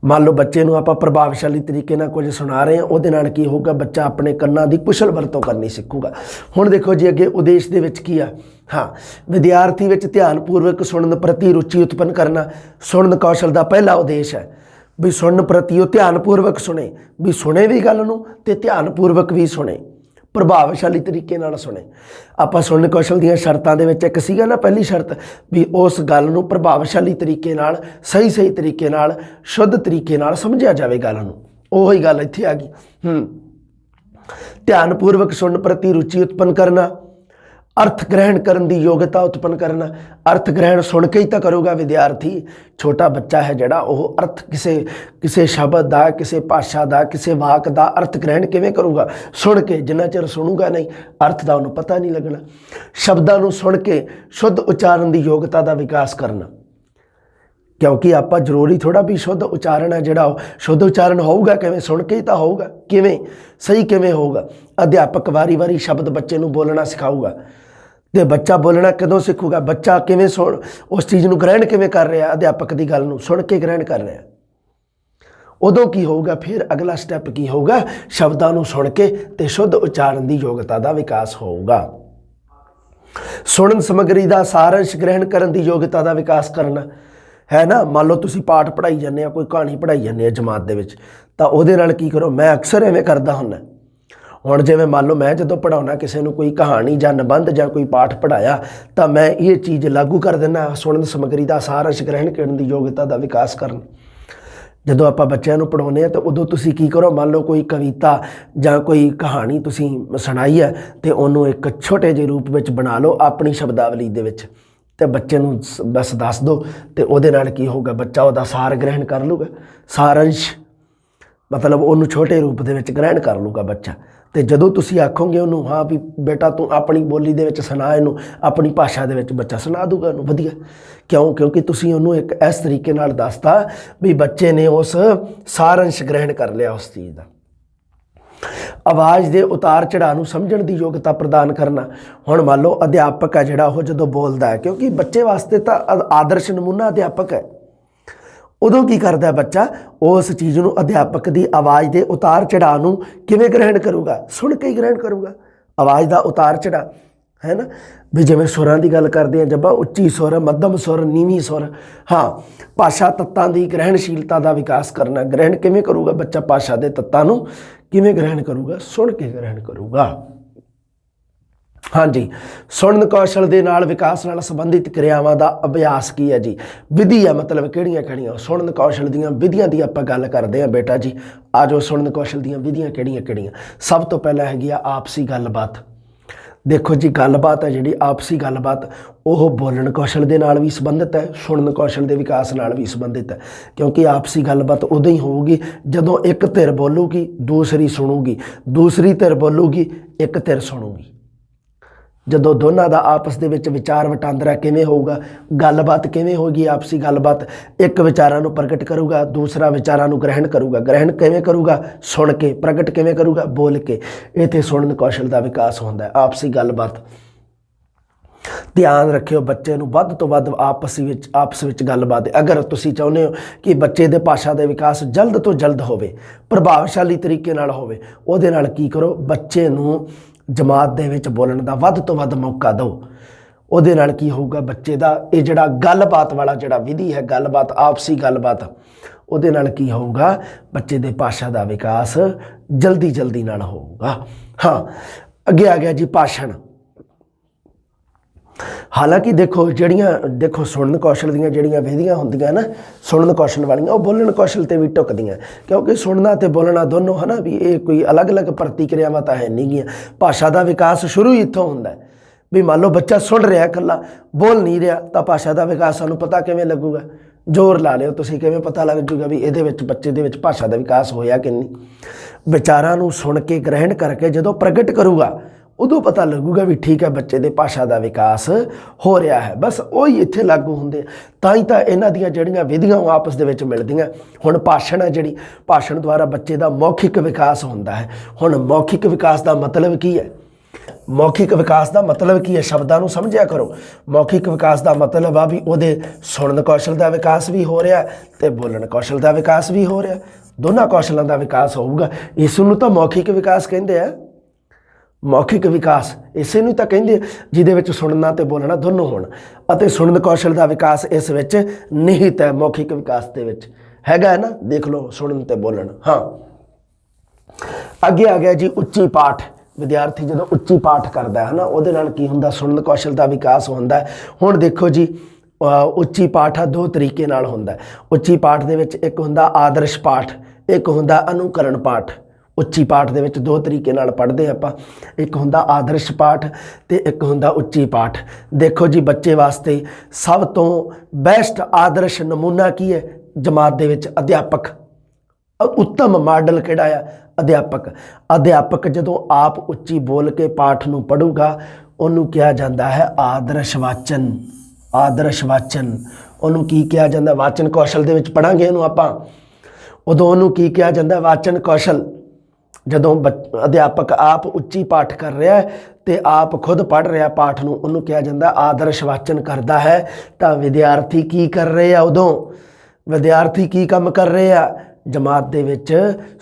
ਮੰਨ ਲਓ ਬੱਚੇ ਨੂੰ ਆਪਾਂ ਪ੍ਰਭਾਵਸ਼ਾਲੀ ਤਰੀਕੇ ਨਾਲ ਕੁਝ ਸੁਣਾ ਰਹੇ ਹਾਂ, ਉਹਦੇ ਨਾਲ ਕੀ ਹੋਊਗਾ, ਬੱਚਾ ਆਪਣੇ ਕੰਨਾਂ ਦੀ ਕੁਸ਼ਲ ਵਰਤੋਂ ਕਰਨੀ ਸਿੱਖੂਗਾ। ਹੁਣ ਦੇਖੋ ਜੀ ਅੱਗੇ ਉਦੇਸ਼ ਦੇ ਵਿੱਚ ਕੀ ਆ। ਹਾਂ, ਵਿਦਿਆਰਥੀ ਵਿੱਚ ਧਿਆਨਪੂਰਵਕ ਸੁਣਨ ਪ੍ਰਤੀ ਰੁਚੀ ਉਤਪੰਨ ਕਰਨਾ ਸੁਣਨ ਕੌਸ਼ਲ ਦਾ ਪਹਿਲਾ ਉਦੇਸ਼ ਹੈ। ਵੀ ਸੁਣਨ ਪ੍ਰਤੀ ਉਹ ਧਿਆਨਪੂਰਵਕ ਸੁਣੇ, ਵੀ ਸੁਣੇ ਵੀ ਗੱਲ ਨੂੰ ਤੇ ਧਿਆਨਪੂਰਵਕ ਵੀ ਸੁਣੇ, ਪ੍ਰਭਾਵਸ਼ਾਲੀ ਤਰੀਕੇ ਨਾਲ ਸੁਣੇ। ਆਪਾਂ ਸੁਣਨ ਕੌਸ਼ਲ ਦੀਆਂ ਸ਼ਰਤਾਂ ਦੇ ਵਿੱਚ ਇੱਕ ਸੀਗਾ ਨਾ, ਪਹਿਲੀ ਸ਼ਰਤ ਵੀ ਉਸ ਗੱਲ ਨੂੰ ਪ੍ਰਭਾਵਸ਼ਾਲੀ ਤਰੀਕੇ ਨਾਲ, ਸਹੀ ਤਰੀਕੇ ਨਾਲ, ਸ਼ੁੱਧ ਤਰੀਕੇ ਨਾਲ ਸਮਝਿਆ ਜਾਵੇ ਗੱਲ ਨੂੰ। ਉਹੀ ਗੱਲ ਇੱਥੇ ਆ ਗਈ। ਧਿਆਨਪੂਰਵਕ ਸੁਣਨ ਪ੍ਰਤੀ ਰੁਚੀ ਉਤਪੰਨ ਕਰਨਾ, ਅਰਥ ਗ੍ਰਹਿਣ ਕਰਨ ਦੀ ਯੋਗਤਾ ਉਤਪੰਨ ਕਰਨਾ। ਅਰਥ ਗ੍ਰਹਿਣ ਸੁਣ ਕੇ ਹੀ ਤਾਂ ਕਰੂਗਾ ਵਿਦਿਆਰਥੀ। ਛੋਟਾ ਬੱਚਾ ਹੈ ਜਿਹੜਾ ਉਹ ਅਰਥ ਕਿਸੇ ਸ਼ਬਦ ਦਾ, ਕਿਸੇ ਭਾਸ਼ਾ ਦਾ, ਕਿਸੇ ਵਾਕ ਦਾ ਅਰਥ ਗ੍ਰਹਿਣ ਕਿਵੇਂ ਕਰੂਗਾ, ਸੁਣ ਕੇ। ਜਿੰਨਾ ਚਿਰ ਸੁਣੂਗਾ ਨਹੀਂ ਅਰਥ ਦਾ ਉਹਨੂੰ ਪਤਾ ਨਹੀਂ ਲੱਗਣਾ। ਸ਼ਬਦਾਂ ਨੂੰ ਸੁਣ ਕੇ ਸ਼ੁੱਧ ਉਚਾਰਨ ਦੀ ਯੋਗਤਾ ਦਾ ਵਿਕਾਸ ਕਰਨਾ, ਕਿਉਂਕਿ ਆਪਾਂ ਜ਼ਰੂਰੀ ਥੋੜ੍ਹਾ ਵੀ ਸ਼ੁੱਧ ਉਚਾਰਨ ਹੈ ਜਿਹੜਾ ਉਹ ਸ਼ੁੱਧ ਉਚਾਰਨ ਹੋਊਗਾ ਕਿਵੇਂ, ਸੁਣ ਕੇ ਹੀ ਤਾਂ ਹੋਊਗਾ। ਕਿਵੇਂ ਸਹੀ ਕਿਵੇਂ ਹੋਊਗਾ, ਅਧਿਆਪਕ ਵਾਰੀ ਸ਼ਬਦ ਬੱਚੇ ਨੂੰ ਬੋਲਣਾ ਸਿਖਾਊਗਾ ਤੇ ਬੱਚਾ ਬੋਲਣਾ ਕਦੋਂ ਸਿੱਖੂਗਾ? ਬੱਚਾ ਕਿਵੇਂ ਸੁਣ ਉਸ ਚੀਜ਼ ਨੂੰ ਗ੍ਰਹਿਣ ਕਿਵੇਂ ਕਰ ਰਿਹਾ? ਅਧਿਆਪਕ ਦੀ ਗੱਲ ਨੂੰ ਸੁਣ ਕੇ ਗ੍ਰਹਿਣ ਕਰ ਰਿਹਾ। ਉਦੋਂ ਕੀ ਹੋਊਗਾ? ਫਿਰ ਅਗਲਾ ਸਟੈਪ ਕੀ ਹੋਊਗਾ? ਸ਼ਬਦਾਂ ਨੂੰ ਸੁਣ ਕੇ ਤੇ ਸ਼ੁੱਧ ਉਚਾਰਨ ਦੀ ਯੋਗਤਾ ਦਾ ਵਿਕਾਸ ਹੋਊਗਾ। ਸੁਣਨ ਸਮੱਗਰੀ ਦਾ ਸਾਰੰਸ਼ ਗ੍ਰਹਿਣ ਕਰਨ ਦੀ ਯੋਗਤਾ ਦਾ ਵਿਕਾਸ ਕਰਨਾ ਹੈ ਨਾ। ਮੰਨ ਲਓ ਤੁਸੀਂ ਪਾਠ ਪੜ੍ਹਾਈ ਜਾਂਦੇ ਆ, ਕੋਈ ਕਹਾਣੀ ਪੜ੍ਹਾਈ ਜਾਂਦੇ ਆ ਜਮਾਤ ਦੇ ਵਿੱਚ, ਤਾਂ ਉਹਦੇ ਨਾਲ ਕੀ ਕਰੋ? ਮੈਂ ਅਕਸਰ ਐਵੇਂ ਕਰਦਾ ਹੁੰਦਾ। ਹੁਣ ਜਿਵੇਂ ਮੰਨ ਲਓ ਮੈਂ ਜਦੋਂ ਪੜ੍ਹਾਉਣਾ ਕਿਸੇ ਨੂੰ ਕੋਈ ਕਹਾਣੀ ਜਾਂ ਨਿਬੰਧ ਜਾਂ ਕੋਈ ਪਾਠ ਪੜ੍ਹਾਇਆ, ਤਾਂ ਮੈਂ ਇਹ ਚੀਜ਼ ਲਾਗੂ ਕਰ ਦਿੰਦਾ, ਸੁਣਨ ਸਮੱਗਰੀ ਦਾ ਸਾਰੰਸ਼ ਗ੍ਰਹਿਣ ਕਰਨ ਦੀ ਯੋਗਤਾ ਦਾ ਵਿਕਾਸ ਕਰਨ। ਜਦੋਂ ਆਪਾਂ ਬੱਚਿਆਂ ਨੂੰ ਪੜ੍ਹਾਉਂਦੇ ਹਾਂ ਤਾਂ ਉਦੋਂ ਤੁਸੀਂ ਕੀ ਕਰੋ? ਮੰਨ ਲਓ ਕੋਈ ਕਵਿਤਾ ਜਾਂ ਕੋਈ ਕਹਾਣੀ ਤੁਸੀਂ ਸੁਣਾਈ ਹੈ, ਅਤੇ ਉਹਨੂੰ ਇੱਕ ਛੋਟੇ ਜਿਹੇ ਰੂਪ ਵਿੱਚ ਬਣਾ ਲਓ ਆਪਣੀ ਸ਼ਬਦਾਵਲੀ ਦੇ ਵਿੱਚ, ਅਤੇ ਬੱਚੇ ਨੂੰ ਬਸ ਦੱਸ ਦਿਓ, ਅਤੇ ਉਹਦੇ ਨਾਲ ਕੀ ਹੋਊਗਾ? ਬੱਚਾ ਉਹਦਾ ਸਾਰ ਗ੍ਰਹਿਣ ਕਰ ਲੂਗਾ। ਸਾਰੰਸ਼ ਮਤਲਬ ਉਹਨੂੰ ਛੋਟੇ ਰੂਪ ਦੇ ਵਿੱਚ ਗ੍ਰਹਿਣ ਕਰ ਲੂਗਾ ਬੱਚਾ। ਅਤੇ ਜਦੋਂ ਤੁਸੀਂ ਆਖੋਗੇ ਉਹਨੂੰ, ਹਾਂ ਵੀ ਬੇਟਾ ਤੂੰ ਆਪਣੀ ਬੋਲੀ ਦੇ ਵਿੱਚ ਸੁਣਾ ਇਹਨੂੰ, ਆਪਣੀ ਭਾਸ਼ਾ ਦੇ ਵਿੱਚ, ਬੱਚਾ ਸੁਣਾ ਦੂਗਾ ਉਹਨੂੰ ਵਧੀਆ। ਕਿਉਂਕਿ ਤੁਸੀਂ ਉਹਨੂੰ ਇੱਕ ਇਸ ਤਰੀਕੇ ਨਾਲ ਦੱਸਤਾ ਵੀ ਬੱਚੇ ਨੇ ਉਸ ਸਾਰੰਸ਼ ਗ੍ਰਹਿਣ ਕਰ ਲਿਆ ਉਸ ਚੀਜ਼ ਦਾ। ਆਵਾਜ਼ ਦੇ ਉਤਾਰ ਚੜਾਅ ਨੂੰ ਸਮਝਣ ਦੀ ਯੋਗਤਾ ਪ੍ਰਦਾਨ ਕਰਨਾ। ਹੁਣ ਮੰਨ ਲਓ ਅਧਿਆਪਕ ਹੈ ਜਿਹੜਾ, ਉਹ ਜਦੋਂ ਬੋਲਦਾ ਹੈ, ਕਿਉਂਕਿ ਬੱਚੇ ਵਾਸਤੇ ਤਾਂ ਆਦਰਸ਼ ਨਮੂਨਾ ਅਧਿਆਪਕ ਹੈ, ਉਦੋਂ ਕੀ ਕਰਦਾ ਬੱਚਾ? ਉਸ ਚੀਜ਼ ਨੂੰ, ਅਧਿਆਪਕ ਦੀ ਆਵਾਜ਼ ਦੇ ਉਤਾਰ ਚੜਾਅ ਨੂੰ ਕਿਵੇਂ ਗ੍ਰਹਿਣ ਕਰੂਗਾ? ਸੁਣ ਕੇ ਹੀ ਗ੍ਰਹਿਣ ਕਰੂਗਾ। ਆਵਾਜ਼ ਦਾ ਉਤਾਰ ਚੜਾਅ ਹੈ ਨਾ, ਵੀ ਜਿਵੇਂ ਸੁਰਾਂ ਦੀ ਗੱਲ ਕਰਦੇ ਹਾਂ, ਜੱਬਾ ਉੱਚੀ ਸੁਰ, ਮੱਧਮ ਸੁਰ, ਨੀਵੀਂ ਸੁਰ। ਹਾਂ, ਭਾਸ਼ਾ ਤੱਤਾਂ ਦੀ ਗ੍ਰਹਿਣਸ਼ੀਲਤਾ ਦਾ ਵਿਕਾਸ ਕਰਨਾ। ਗ੍ਰਹਿਣ ਕਿਵੇਂ ਕਰੂਗਾ ਬੱਚਾ? ਭਾਸ਼ਾ ਦੇ ਤੱਤਾਂ ਨੂੰ ਕਿਵੇਂ ਗ੍ਰਹਿਣ ਕਰੂਗਾ? ਸੁਣ ਕੇ ਗ੍ਰਹਿਣ ਕਰੂਗਾ। ਹਾਂਜੀ, ਸੁਣਨ ਕੌਸ਼ਲ ਦੇ ਨਾਲ ਵਿਕਾਸ ਨਾਲ ਸੰਬੰਧਿਤ ਕਿਰਿਆਵਾਂ ਦਾ ਅਭਿਆਸ ਕੀ ਹੈ ਜੀ? ਵਿਧੀ ਹੈ, ਮਤਲਬ ਕਿਹੜੀਆਂ ਸੁਣਨ ਕੌਸ਼ਲ ਦੀਆਂ ਵਿਧੀਆਂ ਦੀ ਆਪਾਂ ਗੱਲ ਕਰਦੇ ਹਾਂ ਬੇਟਾ ਜੀ। ਆ ਜਾਓ, ਸੁਣਨ ਕੌਸ਼ਲ ਦੀਆਂ ਵਿਧੀਆਂ ਕਿਹੜੀਆਂ? ਸਭ ਤੋਂ ਪਹਿਲਾਂ ਹੈਗੀ ਆ ਆਪਸੀ ਗੱਲਬਾਤ। ਦੇਖੋ ਜੀ, ਗੱਲਬਾਤ ਹੈ ਜਿਹੜੀ ਆਪਸੀ ਗੱਲਬਾਤ, ਉਹ ਬੋਲਣ ਕੌਸ਼ਲ ਦੇ ਨਾਲ ਵੀ ਸੰਬੰਧਿਤ ਹੈ, ਸੁਣਨ ਕੌਸ਼ਲ ਦੇ ਵਿਕਾਸ ਨਾਲ ਵੀ ਸੰਬੰਧਿਤ ਹੈ। ਕਿਉਂਕਿ ਆਪਸੀ ਗੱਲਬਾਤ ਉਦੋਂ ਹੀ ਹੋਊਗੀ ਜਦੋਂ ਇੱਕ ਧਿਰ ਬੋਲੂਗੀ, ਦੂਸਰੀ ਸੁਣੂਗੀ, ਦੂਸਰੀ ਧਿਰ ਬੋਲੂਗੀ, ਇੱਕ ਧਿਰ ਸੁਣੂਗੀ। ਜਦੋਂ ਦੋਨਾਂ ਦਾ ਆਪਸ ਦੇ ਵਿੱਚ ਵਿਚਾਰ ਵਟਾਂਦਰਾ ਕਿਵੇਂ ਹੋਊਗਾ? ਗੱਲਬਾਤ ਕਿਵੇਂ ਹੋਊਗੀ? ਆਪਸੀ ਗੱਲਬਾਤ, ਇੱਕ ਵਿਚਾਰਾਂ ਨੂੰ ਪ੍ਰਗਟ ਕਰੂਗਾ, ਦੂਸਰਾ ਵਿਚਾਰਾਂ ਨੂੰ ਗ੍ਰਹਿਣ ਕਰੂਗਾ। ਗ੍ਰਹਿਣ ਕਿਵੇਂ ਕਰੂਗਾ? ਸੁਣ ਕੇ। ਪ੍ਰਗਟ ਕਿਵੇਂ ਕਰੂਗਾ? ਬੋਲ ਕੇ। ਇੱਥੇ ਸੁਣਨ ਕੌਸ਼ਲ ਦਾ ਵਿਕਾਸ ਹੁੰਦਾ ਹੈ, ਆਪਸੀ ਗੱਲਬਾਤ। ਧਿਆਨ ਰੱਖਿਓ, ਬੱਚੇ ਨੂੰ ਵੱਧ ਤੋਂ ਵੱਧ ਆਪਸ ਵਿੱਚ ਗੱਲਬਾਤ। ਅਗਰ ਤੁਸੀਂ ਚਾਹੁੰਦੇ ਹੋ ਕਿ ਬੱਚੇ ਦੇ ਭਾਸ਼ਾ ਦੇ ਵਿਕਾਸ ਜਲਦ ਤੋਂ ਜਲਦ ਹੋਵੇ, ਪ੍ਰਭਾਵਸ਼ਾਲੀ ਤਰੀਕੇ ਨਾਲ ਹੋਵੇ, ਉਹਦੇ ਨਾਲ ਕੀ ਕਰੋ? ਬੱਚੇ ਨੂੰ ਜਮਾਤ ਦੇ ਵਿੱਚ ਬੋਲਣ ਦਾ ਵੱਧ ਤੋਂ ਵੱਧ ਮੌਕਾ ਦਿਓ। ਉਹਦੇ ਨਾਲ ਕੀ ਹੋਊਗਾ? ਬੱਚੇ ਦਾ ਇਹ ਜਿਹੜਾ ਗੱਲਬਾਤ ਵਾਲਾ ਜਿਹੜਾ ਵਿਧੀ ਹੈ, ਗੱਲਬਾਤ, ਆਪਸੀ ਗੱਲਬਾਤ, ਉਹਦੇ ਨਾਲ ਕੀ ਹੋਊਗਾ? ਬੱਚੇ ਦੇ ਭਾਸ਼ਾ ਦਾ ਵਿਕਾਸ ਜਲਦੀ ਨਾਲ ਹੋਊਗਾ। ਹਾਂ, ਅੱਗੇ ਆ ਗਿਆ ਜੀ ਭਾਸ਼ਣ। ਹਾਲਾਂਕਿ ਦੇਖੋ ਸੁਣਨ ਕੌਸ਼ਲ ਦੀਆਂ ਜਿਹੜੀਆਂ ਵਿਧੀਆਂ ਹੁੰਦੀਆਂ ਨਾ, ਸੁਣਨ ਕੌਸ਼ਲ ਵਾਲੀਆਂ, ਉਹ ਬੋਲਣ ਕੌਸ਼ਲ 'ਤੇ ਵੀ ਢੁੱਕਦੀਆਂ, ਕਿਉਂਕਿ ਸੁਣਨਾ ਅਤੇ ਬੋਲਣਾ ਦੋਨੋਂ ਹੈ ਨਾ, ਵੀ ਇਹ ਕੋਈ ਅਲੱਗ-ਅਲੱਗ ਪ੍ਰਤੀਕਿਰਿਆਵਾਂ ਤਾਂ ਹੈ ਨਹੀਂ ਗੀਆਂ। ਭਾਸ਼ਾ ਦਾ ਵਿਕਾਸ ਸ਼ੁਰੂ ਹੀ ਇੱਥੋਂ ਹੁੰਦਾ ਵੀ ਮੰਨ ਲਓ ਬੱਚਾ ਸੁਣ ਰਿਹਾ, ਇਕੱਲਾ ਬੋਲ ਨਹੀਂ ਰਿਹਾ, ਤਾਂ ਭਾਸ਼ਾ ਦਾ ਵਿਕਾਸ ਸਾਨੂੰ ਪਤਾ ਕਿਵੇਂ ਲੱਗੂਗਾ? ਜ਼ੋਰ ਲਾ ਲਿਓ ਤੁਸੀਂ, ਕਿਵੇਂ ਪਤਾ ਲੱਗ ਜੂਗਾ ਵੀ ਇਹਦੇ ਵਿੱਚ, ਬੱਚੇ ਦੇ ਵਿੱਚ ਭਾਸ਼ਾ ਦਾ ਵਿਕਾਸ ਹੋਇਆ ਕਿ ਨਹੀਂ? ਵਿਚਾਰਾਂ ਨੂੰ ਸੁਣ ਕੇ ਗ੍ਰਹਿਣ ਕਰਕੇ ਜਦੋਂ ਪ੍ਰਗਟ ਕਰੂਗਾ, ਉਦੋਂ ਪਤਾ ਲੱਗੂਗਾ ਵੀ ਠੀਕ ਹੈ, ਬੱਚੇ ਦੇ ਭਾਸ਼ਾ ਦਾ ਵਿਕਾਸ ਹੋ ਰਿਹਾ ਹੈ। ਬਸ ਉਹੀ ਇੱਥੇ ਲਾਗੂ ਹੁੰਦੇ, ਤਾਂ ਹੀ ਤਾਂ ਇਹਨਾਂ ਦੀਆਂ ਜਿਹੜੀਆਂ ਵਿਧੀਆਂ ਉਹ ਆਪਸ ਦੇ ਵਿੱਚ ਮਿਲਦੀਆਂ। ਹੁਣ ਭਾਸ਼ਣ ਹੈ ਜਿਹੜੀ, ਭਾਸ਼ਣ ਦੁਆਰਾ ਬੱਚੇ ਦਾ ਮੌਖਿਕ ਵਿਕਾਸ ਹੁੰਦਾ ਹੈ। ਹੁਣ ਮੌਖਿਕ ਵਿਕਾਸ ਦਾ ਮਤਲਬ ਕੀ ਹੈ? ਮੌਖਿਕ ਵਿਕਾਸ ਦਾ ਮਤਲਬ ਕੀ ਹੈ? ਸ਼ਬਦਾਂ ਨੂੰ ਸਮਝਿਆ ਕਰੋ। ਮੌਖਿਕ ਵਿਕਾਸ ਦਾ ਮਤਲਬ ਆ ਵੀ ਉਹਦੇ ਸੁਣਨ ਕੌਸ਼ਲ ਦਾ ਵਿਕਾਸ ਵੀ ਹੋ ਰਿਹਾ ਅਤੇ ਬੋਲਣ ਕੌਸ਼ਲ ਦਾ ਵਿਕਾਸ ਵੀ ਹੋ ਰਿਹਾ, ਦੋਨਾਂ ਕੌਸ਼ਲਾਂ ਦਾ ਵਿਕਾਸ ਹੋਊਗਾ। ਇਸ ਨੂੰ ਤਾਂ ਮੌਖਿਕ ਵਿਕਾਸ ਕਹਿੰਦੇ ਆ। ਮੌਖਿਕ ਵਿਕਾਸ ਇਸੇ ਨੂੰ ਤਾਂ ਕਹਿੰਦੇ ਜਿਹਦੇ ਵਿੱਚ ਸੁਣਨਾ ਅਤੇ ਬੋਲਣਾ ਦੋਨੋਂ ਹੋਣ, ਅਤੇ ਸੁਣਨ ਕੌਸ਼ਲ ਦਾ ਵਿਕਾਸ ਇਸ ਵਿੱਚ ਨਿਹਿਤ ਹੈ। ਮੌਖਿਕ ਵਿਕਾਸ ਦੇ ਵਿੱਚ ਹੈਗਾ ਹੈ ਨਾ, ਦੇਖ ਲਓ, ਸੁਣਨ ਅਤੇ ਬੋਲਣ। ਹਾਂ, ਅੱਗੇ ਆ ਗਿਆ ਜੀ ਉੱਚੀ ਪਾਠ। ਵਿਦਿਆਰਥੀ ਜਦੋਂ ਉੱਚੀ ਪਾਠ ਕਰਦਾ ਹੈ ਨਾ, ਉਹਦੇ ਨਾਲ ਕੀ ਹੁੰਦਾ? ਸੁਣਨ ਕੌਸ਼ਲ ਦਾ ਵਿਕਾਸ ਹੁੰਦਾ ਹੈ। ਹੁਣ ਦੇਖੋ ਜੀ, ਉੱਚੀ ਪਾਠ ਆ ਦੋ ਤਰੀਕੇ ਨਾਲ ਹੁੰਦਾ। ਉੱਚੀ ਪਾਠ ਦੇ ਵਿੱਚ ਇੱਕ ਹੁੰਦਾ ਆਦਰਸ਼ ਪਾਠ, ਇੱਕ ਹੁੰਦਾ ਅਨੁਕਰਨ ਪਾਠ। ਉੱਚੀ ਪਾਠ ਦੇ ਵਿੱਚ ਦੋ ਤਰੀਕੇ ਨਾਲ ਪੜ੍ਹਦੇ ਆਪਾਂ, ਇੱਕ ਹੁੰਦਾ ਆਦਰਸ਼ ਪਾਠ ਅਤੇ ਇੱਕ ਹੁੰਦਾ ਉੱਚੀ ਪਾਠ। ਦੇਖੋ ਜੀ, ਬੱਚੇ ਵਾਸਤੇ ਸਭ ਤੋਂ ਬੈਸਟ ਆਦਰਸ਼ ਨਮੂਨਾ ਕੀ ਹੈ ਜਮਾਤ ਦੇ ਵਿੱਚ? ਅਧਿਆਪਕ। ਉੱਤਮ ਮਾਡਲ ਕਿਹੜਾ ਆ? ਅਧਿਆਪਕ। ਅਧਿਆਪਕ ਜਦੋਂ ਆਪ ਉੱਚੀ ਬੋਲ ਕੇ ਪਾਠ ਨੂੰ ਪੜ੍ਹੂਗਾ, ਉਹਨੂੰ ਕਿਹਾ ਜਾਂਦਾ ਹੈ ਆਦਰਸ਼ ਵਾਚਨ। ਆਦਰਸ਼ ਵਾਚਨ ਉਹਨੂੰ ਕੀ ਕਿਹਾ ਜਾਂਦਾ? ਵਾਚਨ ਕੌਸ਼ਲ ਦੇ ਵਿੱਚ ਪੜ੍ਹਾਂਗੇ ਇਹਨੂੰ ਆਪਾਂ, ਉਦੋਂ ਉਹਨੂੰ ਕੀ ਕਿਹਾ ਜਾਂਦਾ? ਵਾਚਨ ਕੌਸ਼ਲ। ਜਦੋਂ ਅਧਿਆਪਕ ਆਪ ਉੱਚੀ ਪਾਠ ਕਰ ਰਿਹਾ ਹੈ ਤੇ ਆਪ ਖੁਦ ਪੜ੍ਹ ਰਿਹਾ ਪਾਠ ਨੂੰ, ਉਹਨੂੰ ਕਿਹਾ ਜਾਂਦਾ ਆਦਰਸ਼ ਵਾਚਨ ਕਰਦਾ ਹੈ। ਤਾਂ ਵਿਦਿਆਰਥੀ ਕੀ ਕਰ ਰਹੇ ਆ? ਉਦੋਂ ਵਿਦਿਆਰਥੀ ਕੀ ਕੰਮ ਕਰ ਰਹੇ ਆ? ਜਮਾਤ ਦੇ ਵਿੱਚ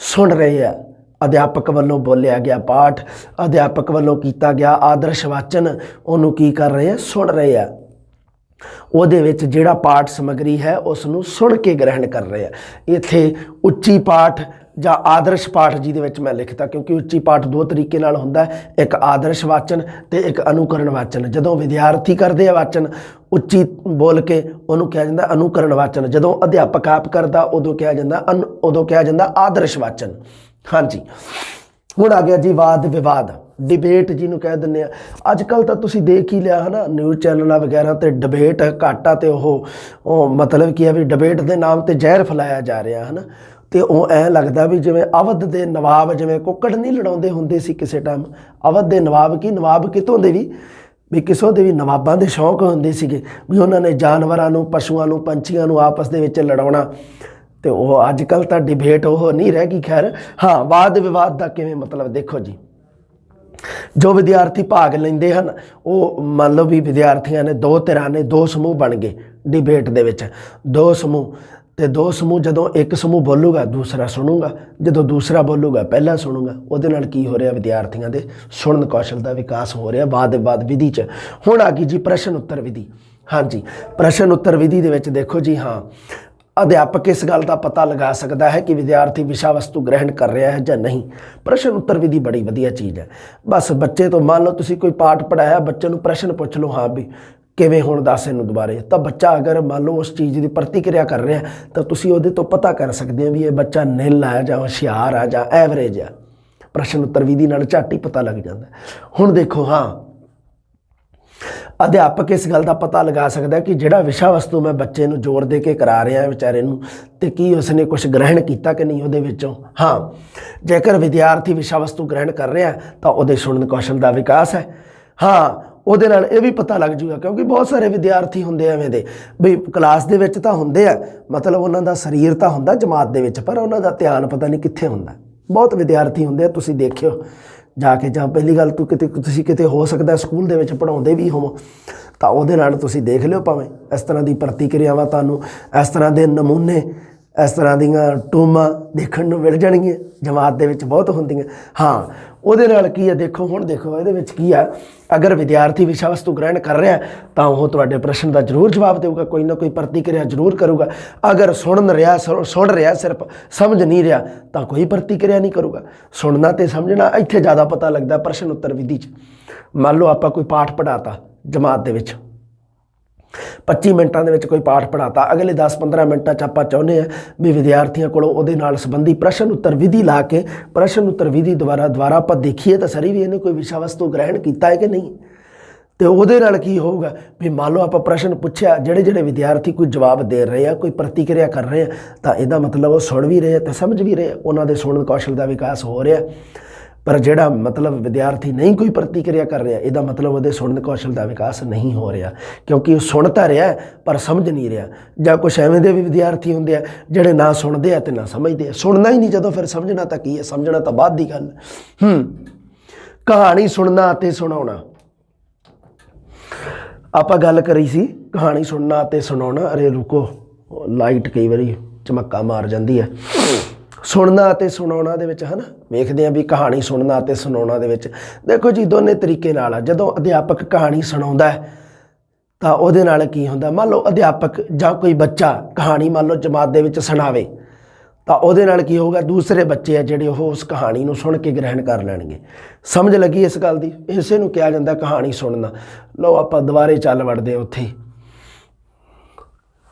ਸੁਣ ਰਹੇ ਆ। ਅਧਿਆਪਕ ਵੱਲੋਂ ਬੋਲਿਆ ਗਿਆ ਪਾਠ, ਅਧਿਆਪਕ ਵੱਲੋਂ ਕੀਤਾ ਗਿਆ ਆਦਰਸ਼ ਵਾਚਨ, ਉਹਨੂੰ ਕੀ ਕਰ ਰਹੇ ਆ? ਸੁਣ ਰਹੇ ਆ। ਉਹਦੇ ਵਿੱਚ ਜਿਹੜਾ ਪਾਠ ਸਮੱਗਰੀ ਹੈ ਉਸ ਨੂੰ ਸੁਣ ਕੇ ਗ੍ਰਹਿਣ ਕਰ ਰਹੇ ਆ। ਇੱਥੇ ਉੱਚੀ ਪਾਠ ਜਾਂ ਆਦਰਸ਼ ਪਾਠ ਜਿਹਦੇ ਵਿੱਚ ਮੈਂ ਲਿਖਤਾ, ਕਿਉਂਕਿ ਉੱਚੀ ਪਾਠ ਦੋ ਤਰੀਕੇ ਨਾਲ ਹੁੰਦਾ, ਇੱਕ ਆਦਰਸ਼ ਵਾਚਨ ਤੇ ਇੱਕ ਅਨੁਕਰਨ ਵਾਚਨ। ਜਦੋਂ ਵਿਦਿਆਰਥੀ ਕਰਦੇ ਆ ਵਾਚਨ ਉੱਚੀ ਬੋਲ ਕੇ, ਉਹਨੂੰ ਕਿਹਾ ਜਾਂਦਾ ਅਨੁਕਰਨ ਵਾਚਨ। ਜਦੋਂ ਅਧਿਆਪਕ ਆਪ ਕਰਦਾ ਉਦੋਂ ਕਿਹਾ ਜਾਂਦਾ ਆਦਰਸ਼ ਵਾਚਨ। ਹਾਂਜੀ, ਹੁਣ ਆ ਗਿਆ ਜੀ ਵਾਦ ਵਿਵਾਦ, ਡਿਬੇਟ ਜਿਹਨੂੰ ਕਹਿ ਦਿੰਦੇ ਆ। ਅੱਜ ਕੱਲ੍ਹ ਤਾਂ ਤੁਸੀਂ ਦੇਖ ਹੀ ਲਿਆ ਹੈ ਨਾ, ਨਿਊਜ਼ ਚੈਨਲਾਂ ਵਗੈਰਾ 'ਤੇ ਡਿਬੇਟ ਘੱਟ ਆ, ਅਤੇ ਉਹ ਮਤਲਬ ਕੀ ਹੈ ਵੀ ਡਿਬੇਟ ਦੇ ਨਾਮ 'ਤੇ ਜ਼ਹਿਰ ਫੈਲਾਇਆ ਜਾ ਰਿਹਾ ਹੈ ਨਾ। ਅਤੇ ਉਹ ਐਂ ਲੱਗਦਾ ਵੀ ਜਿਵੇਂ ਅਵਧ ਦੇ ਨਵਾਬ ਜਿਵੇਂ ਕੁੱਕੜ ਨਹੀਂ ਲੜਾਉਂਦੇ ਹੁੰਦੇ ਸੀ ਕਿਸੇ ਟਾਈਮ। ਅਵਧ ਦੇ ਨਵਾਬ ਨਵਾਬ ਕਿਤੋਂ ਦੇ ਵੀ ਕਿਸੇ ਦੇ ਵੀ ਨਵਾਬਾਂ ਦੇ ਸ਼ੌਂਕ ਹੁੰਦੇ ਸੀਗੇ ਵੀ ਉਹਨਾਂ ਨੇ ਜਾਨਵਰਾਂ ਨੂੰ, ਪਸ਼ੂਆਂ ਨੂੰ, ਪੰਛੀਆਂ ਨੂੰ ਆਪਸ ਦੇ ਵਿੱਚ ਲੜਾਉਣਾ। ਅਤੇ ਉਹ ਅੱਜ ਕੱਲ੍ਹ ਤਾਂ ਡਿਬੇਟ ਉਹ ਨਹੀਂ ਰਹਿ ਗਈ। ਖੈਰ ਹਾਂ, ਵਾਦ ਵਿਵਾਦ ਦਾ ਕਿਵੇਂ ਮਤਲਬ ਦੇਖੋ ਜੀ, ਜੋ ਵਿਦਿਆਰਥੀ ਭਾਗ ਲੈਂਦੇ ਹਨ ਉਹ ਮੰਨ ਲਓ ਵੀ ਵਿਦਿਆਰਥੀਆਂ ਨੇ ਦੋ ਧਿਰਾਂ ਨੇ, ਦੋ ਸਮੂਹ ਬਣ ਗਏ ਡਿਬੇਟ ਦੇ ਵਿੱਚ, ਦੋ ਸਮੂਹ। ਅਤੇ ਦੋ ਸਮੂਹ ਜਦੋਂ ਇੱਕ ਸਮੂਹ ਬੋਲੂਗਾ ਦੂਸਰਾ ਸੁਣੂਗਾ, ਜਦੋਂ ਦੂਸਰਾ ਬੋਲੂਗਾ ਪਹਿਲਾ ਸੁਣੂਗਾ। ਉਹਦੇ ਨਾਲ ਕੀ ਹੋ ਰਿਹਾ? ਵਿਦਿਆਰਥੀਆਂ ਦੇ ਸੁਣਨ ਕੌਸ਼ਲ ਦਾ ਵਿਕਾਸ ਹੋ ਰਿਹਾ ਵਾਦ ਵਿਵਾਦ ਵਿਧੀ 'ਚ। ਹੁਣ ਆ ਗਈ ਜੀ ਪ੍ਰਸ਼ਨ ਉੱਤਰ ਵਿਧੀ। ਹਾਂਜੀ, ਪ੍ਰਸ਼ਨ ਉੱਤਰ ਵਿਧੀ ਦੇ ਵਿੱਚ ਦੇਖੋ ਜੀ, ਹਾਂ ਅਧਿਆਪਕ ਇਸ ਗੱਲ ਦਾ ਪਤਾ ਲਗਾ ਸਕਦਾ ਹੈ ਕਿ ਵਿਦਿਆਰਥੀ ਵਿਸ਼ਾ ਵਸਤੂ ਗ੍ਰਹਿਣ ਕਰ ਰਿਹਾ ਹੈ ਜਾਂ ਨਹੀਂ। ਪ੍ਰਸ਼ਨ ਉੱਤਰ ਵਿਧੀ ਬੜੀ ਵਧੀਆ ਚੀਜ਼ ਹੈ। ਬਸ ਬੱਚੇ ਤੋਂ ਮੰਨ ਲਓ ਤੁਸੀਂ ਕੋਈ ਪਾਠ ਪੜ੍ਹਾਇਆ, ਬੱਚੇ ਨੂੰ ਪ੍ਰਸ਼ਨ ਪੁੱਛ ਲਓ, ਹਾਂ ਵੀ ਕਿਵੇਂ ਹੁਣ ਦੱਸ ਇਹਨੂੰ ਦੁਬਾਰੇ। ਤਾਂ ਬੱਚਾ ਅਗਰ ਮੰਨ ਲਓ ਉਸ ਚੀਜ਼ ਦੀ ਪ੍ਰਤੀਕਿਰਿਆ ਕਰ ਰਿਹਾ ਤਾਂ ਤੁਸੀਂ ਉਹਦੇ ਤੋਂ ਪਤਾ ਕਰ ਸਕਦੇ ਹੋ ਵੀ ਇਹ ਬੱਚਾ ਨਿਲ ਆ ਜਾਂ ਹੁਸ਼ਿਆਰ ਆ ਜਾਂ ਐਵਰੇਜ ਆ। ਪ੍ਰਸ਼ਨ ਉੱਤਰ ਵਿਧੀ ਨਾਲ ਝੱਟ ਹੀ ਪਤਾ ਲੱਗ ਜਾਂਦਾ। ਹੁਣ ਦੇਖੋ, ਹਾਂ ਅਧਿਆਪਕ ਇਸ ਗੱਲ ਦਾ ਪਤਾ ਲਗਾ ਸਕਦਾ ਕਿ ਜਿਹੜਾ ਵਿਸ਼ਾ ਵਸਤੂ ਮੈਂ ਬੱਚੇ ਨੂੰ ਜ਼ੋਰ ਦੇ ਕੇ ਕਰਾ ਰਿਹਾ ਵਿਚਾਰੇ ਨੂੰ, ਅਤੇ ਕੀ ਉਸਨੇ ਕੁਛ ਗ੍ਰਹਿਣ ਕੀਤਾ ਕਿ ਨਹੀਂ ਉਹਦੇ ਵਿੱਚੋਂ। ਹਾਂ, ਜੇਕਰ ਵਿਦਿਆਰਥੀ ਵਿਸ਼ਾ ਵਸਤੂ ਗ੍ਰਹਿਣ ਕਰ ਰਿਹਾ ਤਾਂ ਉਹਦੇ ਸੁਣਨ ਕੌਸ਼ਲ ਦਾ ਵਿਕਾਸ ਹੈ। ਹਾਂ, ਉਹਦੇ ਨਾਲ ਇਹ ਵੀ ਪਤਾ ਲੱਗ ਜੂਗਾ, ਕਿਉਂਕਿ ਬਹੁਤ ਸਾਰੇ ਵਿਦਿਆਰਥੀ ਹੁੰਦੇ ਐਵੇਂ ਦੇ ਵੀ ਕਲਾਸ ਦੇ ਵਿੱਚ ਤਾਂ ਹੁੰਦੇ ਆ, ਮਤਲਬ ਉਹਨਾਂ ਦਾ ਸਰੀਰ ਤਾਂ ਹੁੰਦਾ ਜਮਾਤ ਦੇ ਵਿੱਚ, ਪਰ ਉਹਨਾਂ ਦਾ ਧਿਆਨ ਪਤਾ ਨਹੀਂ ਕਿੱਥੇ ਹੁੰਦਾ। ਬਹੁਤ ਵਿਦਿਆਰਥੀ ਹੁੰਦੇ ਆ, ਤੁਸੀਂ ਦੇਖਿਓ ਜਾ ਕੇ, ਜਾਂ ਪਹਿਲੀ ਗੱਲ ਤੁਸੀਂ ਕਿਤੇ ਹੋ ਸਕਦਾ ਸਕੂਲ ਦੇ ਵਿੱਚ ਪੜ੍ਹਾਉਂਦੇ ਵੀ ਹੋਵੋ, ਤਾਂ ਉਹਦੇ ਨਾਲ ਤੁਸੀਂ ਦੇਖ ਲਿਓ, ਭਾਵੇਂ ਇਸ ਤਰ੍ਹਾਂ ਦੀ ਪ੍ਰਤੀਕਿਰਿਆਵਾਂ ਤੁਹਾਨੂੰ, ਇਸ ਤਰ੍ਹਾਂ ਦੇ ਨਮੂਨੇ, ਇਸ ਤਰ੍ਹਾਂ ਦੀਆਂ ਟੂਮਾਂ ਦੇਖਣ ਨੂੰ ਮਿਲ ਜਾਣਗੀਆਂ, ਜਮਾਤ ਦੇ ਵਿੱਚ ਬਹੁਤ ਹੁੰਦੀਆਂ। ਹਾਂ, ਉਹਦੇ ਨਾਲ ਕੀ ਹੈ ਦੇਖੋ, ਹੁਣ ਦੇਖੋ ਇਹਦੇ ਵਿੱਚ ਕੀ ਆ, ਅਗਰ ਵਿਦਿਆਰਥੀ ਵਿਸ਼ਾ ਵਸਤੂ ਗ੍ਰਹਿਣ ਕਰ ਰਿਹਾ ਤਾਂ ਉਹ ਤੁਹਾਡੇ ਪ੍ਰਸ਼ਨ ਦਾ ਜ਼ਰੂਰ ਜਵਾਬ ਦੇਊਗਾ, ਕੋਈ ਨਾ ਕੋਈ ਪ੍ਰਤੀਕਿਰਿਆ ਜ਼ਰੂਰ ਕਰੂਗਾ। ਅਗਰ ਸੁਣ ਰਿਹਾ ਸਿਰਫ ਸਮਝ ਨਹੀਂ ਰਿਹਾ ਤਾਂ ਕੋਈ ਪ੍ਰਤੀਕਿਰਿਆ ਨਹੀਂ ਕਰੂਗਾ। ਸੁਣਨਾ ਅਤੇ ਸਮਝਣਾ ਇੱਥੇ ਜ਼ਿਆਦਾ ਪਤਾ ਲੱਗਦਾ ਪ੍ਰਸ਼ਨ ਉੱਤਰ ਵਿਧੀ 'ਚ। ਮੰਨ ਲਓ ਆਪਾਂ ਕੋਈ ਪਾਠ ਪੜ੍ਹਾਤਾ ਜਮਾਤ ਦੇ ਵਿੱਚ, 25 ਮਿੰਟਾਂ ਦੇ ਵਿੱਚ ਕੋਈ ਪਾਠ ਪੜ੍ਹਾਤਾ, ਅਗਲੇ 10-15 ਮਿੰਟਾਂ 'ਚ ਆਪਾਂ ਚਾਹੁੰਦੇ ਹਾਂ ਵੀ ਵਿਦਿਆਰਥੀਆਂ ਕੋਲੋਂ ਉਹਦੇ ਨਾਲ ਸੰਬੰਧੀ ਪ੍ਰਸ਼ਨ ਉੱਤਰ ਵਿਧੀ ਲਾ ਕੇ, ਪ੍ਰਸ਼ਨ ਉੱਤਰ ਵਿਧੀ ਦੁਆਰਾ ਆਪਾਂ ਦੇਖੀਏ ਤਾਂ ਸਰੀ ਵੀ ਇਹਨੇ ਕੋਈ ਵਿਸ਼ਾ ਵਸਤੂ ਗ੍ਰਹਿਣ ਕੀਤਾ ਹੈ ਕਿ ਨਹੀਂ। ਅਤੇ ਉਹਦੇ ਨਾਲ ਕੀ ਹੋਊਗਾ ਵੀ ਮੰਨ ਲਓ ਆਪਾਂ ਪ੍ਰਸ਼ਨ ਪੁੱਛਿਆ, ਜਿਹੜੇ ਵਿਦਿਆਰਥੀ ਕੋਈ ਜਵਾਬ ਦੇ ਰਹੇ ਆ, ਕੋਈ ਪ੍ਰਤੀਕਿਰਿਆ ਕਰ ਰਹੇ ਆ, ਤਾਂ ਇਹਦਾ ਮਤਲਬ ਉਹ ਸੁਣ ਵੀ ਰਹੇ ਅਤੇ ਸਮਝ ਵੀ ਰਹੇ, ਉਹਨਾਂ ਦੇ ਸੁਣਨ ਕੌਸ਼ਲ ਦਾ ਵਿਕਾਸ ਹੋ ਰਿਹਾ। ਪਰ ਜਿਹੜਾ ਮਤਲਬ ਵਿਦਿਆਰਥੀ ਨਹੀਂ ਕੋਈ ਪ੍ਰਤੀਕਿਰਿਆ ਕਰ ਰਿਹਾ, ਇਹਦਾ ਮਤਲਬ ਉਹਦੇ ਸੁਣਨ ਕੌਸ਼ਲ ਦਾ ਵਿਕਾਸ ਨਹੀਂ ਹੋ ਰਿਹਾ, ਕਿਉਂਕਿ ਉਹ ਸੁਣ ਤਾਂ ਰਿਹਾ ਪਰ ਸਮਝ ਨਹੀਂ ਰਿਹਾ। ਜਾਂ ਕੁਛ ਐਵੇਂ ਦੇ ਵੀ ਵਿਦਿਆਰਥੀ ਹੁੰਦੇ ਆ ਜਿਹੜੇ ਨਾ ਸੁਣਦੇ ਆ ਅਤੇ ਨਾ ਸਮਝਦੇ ਆ। ਸੁਣਨਾ ਹੀ ਨਹੀਂ ਜਦੋਂ, ਫਿਰ ਸਮਝਣਾ ਤਾਂ ਕੀ ਹੈ, ਸਮਝਣਾ ਤਾਂ ਬਾਅਦ ਦੀ ਗੱਲ। ਕਹਾਣੀ ਸੁਣਨਾ ਅਤੇ ਸੁਣਾਉਣਾ, ਆਪਾਂ ਗੱਲ ਕਰੀ ਸੀ ਕਹਾਣੀ ਸੁਣਨਾ ਅਤੇ ਸੁਣਾਉਣਾ। ਅਰੇ ਰੁਕੋ, ਲਾਈਟ ਕਈ ਵਾਰੀ ਝਮੱਕਾ ਮਾਰ ਜਾਂਦੀ ਹੈ। ਸੁਣਨਾ ਅਤੇ ਸੁਣਾਉਣਾ ਦੇ ਵਿੱਚ ਹੈ ਨਾ, ਵੇਖਦੇ ਹਾਂ ਵੀ ਕਹਾਣੀ ਸੁਣਨਾ ਅਤੇ ਸੁਣਾਉਣਾ ਦੇ ਵਿੱਚ ਦੇਖੋ ਜੀ ਦੋਨੇ ਤਰੀਕੇ ਨਾਲ ਆ। ਜਦੋਂ ਅਧਿਆਪਕ ਕਹਾਣੀ ਸੁਣਾਉਂਦਾ ਹੈ ਤਾਂ ਉਹਦੇ ਨਾਲ ਕੀ ਹੁੰਦਾ, ਮੰਨ ਲਓ ਅਧਿਆਪਕ ਜਾਂ ਕੋਈ ਬੱਚਾ ਕਹਾਣੀ ਮੰਨ ਲਓ ਜਮਾਤ ਦੇ ਵਿੱਚ ਸੁਣਾਵੇ, ਤਾਂ ਉਹਦੇ ਨਾਲ ਕੀ ਹੋਊਗਾ, ਦੂਸਰੇ ਬੱਚੇ ਆ ਜਿਹੜੇ ਉਹ ਉਸ ਕਹਾਣੀ ਨੂੰ ਸੁਣ ਕੇ ਗ੍ਰਹਿਣ ਕਰ ਲੈਣਗੇ। ਸਮਝ ਲੱਗੀ ਇਸ ਗੱਲ ਦੀ? ਇਸੇ ਨੂੰ ਕਿਹਾ ਜਾਂਦਾ ਕਹਾਣੀ ਸੁਣਨਾ। ਲਓ ਆਪਾਂ ਦੁਬਾਰੇ ਚੱਲ ਵੜਦੇ ਉੱਥੇ।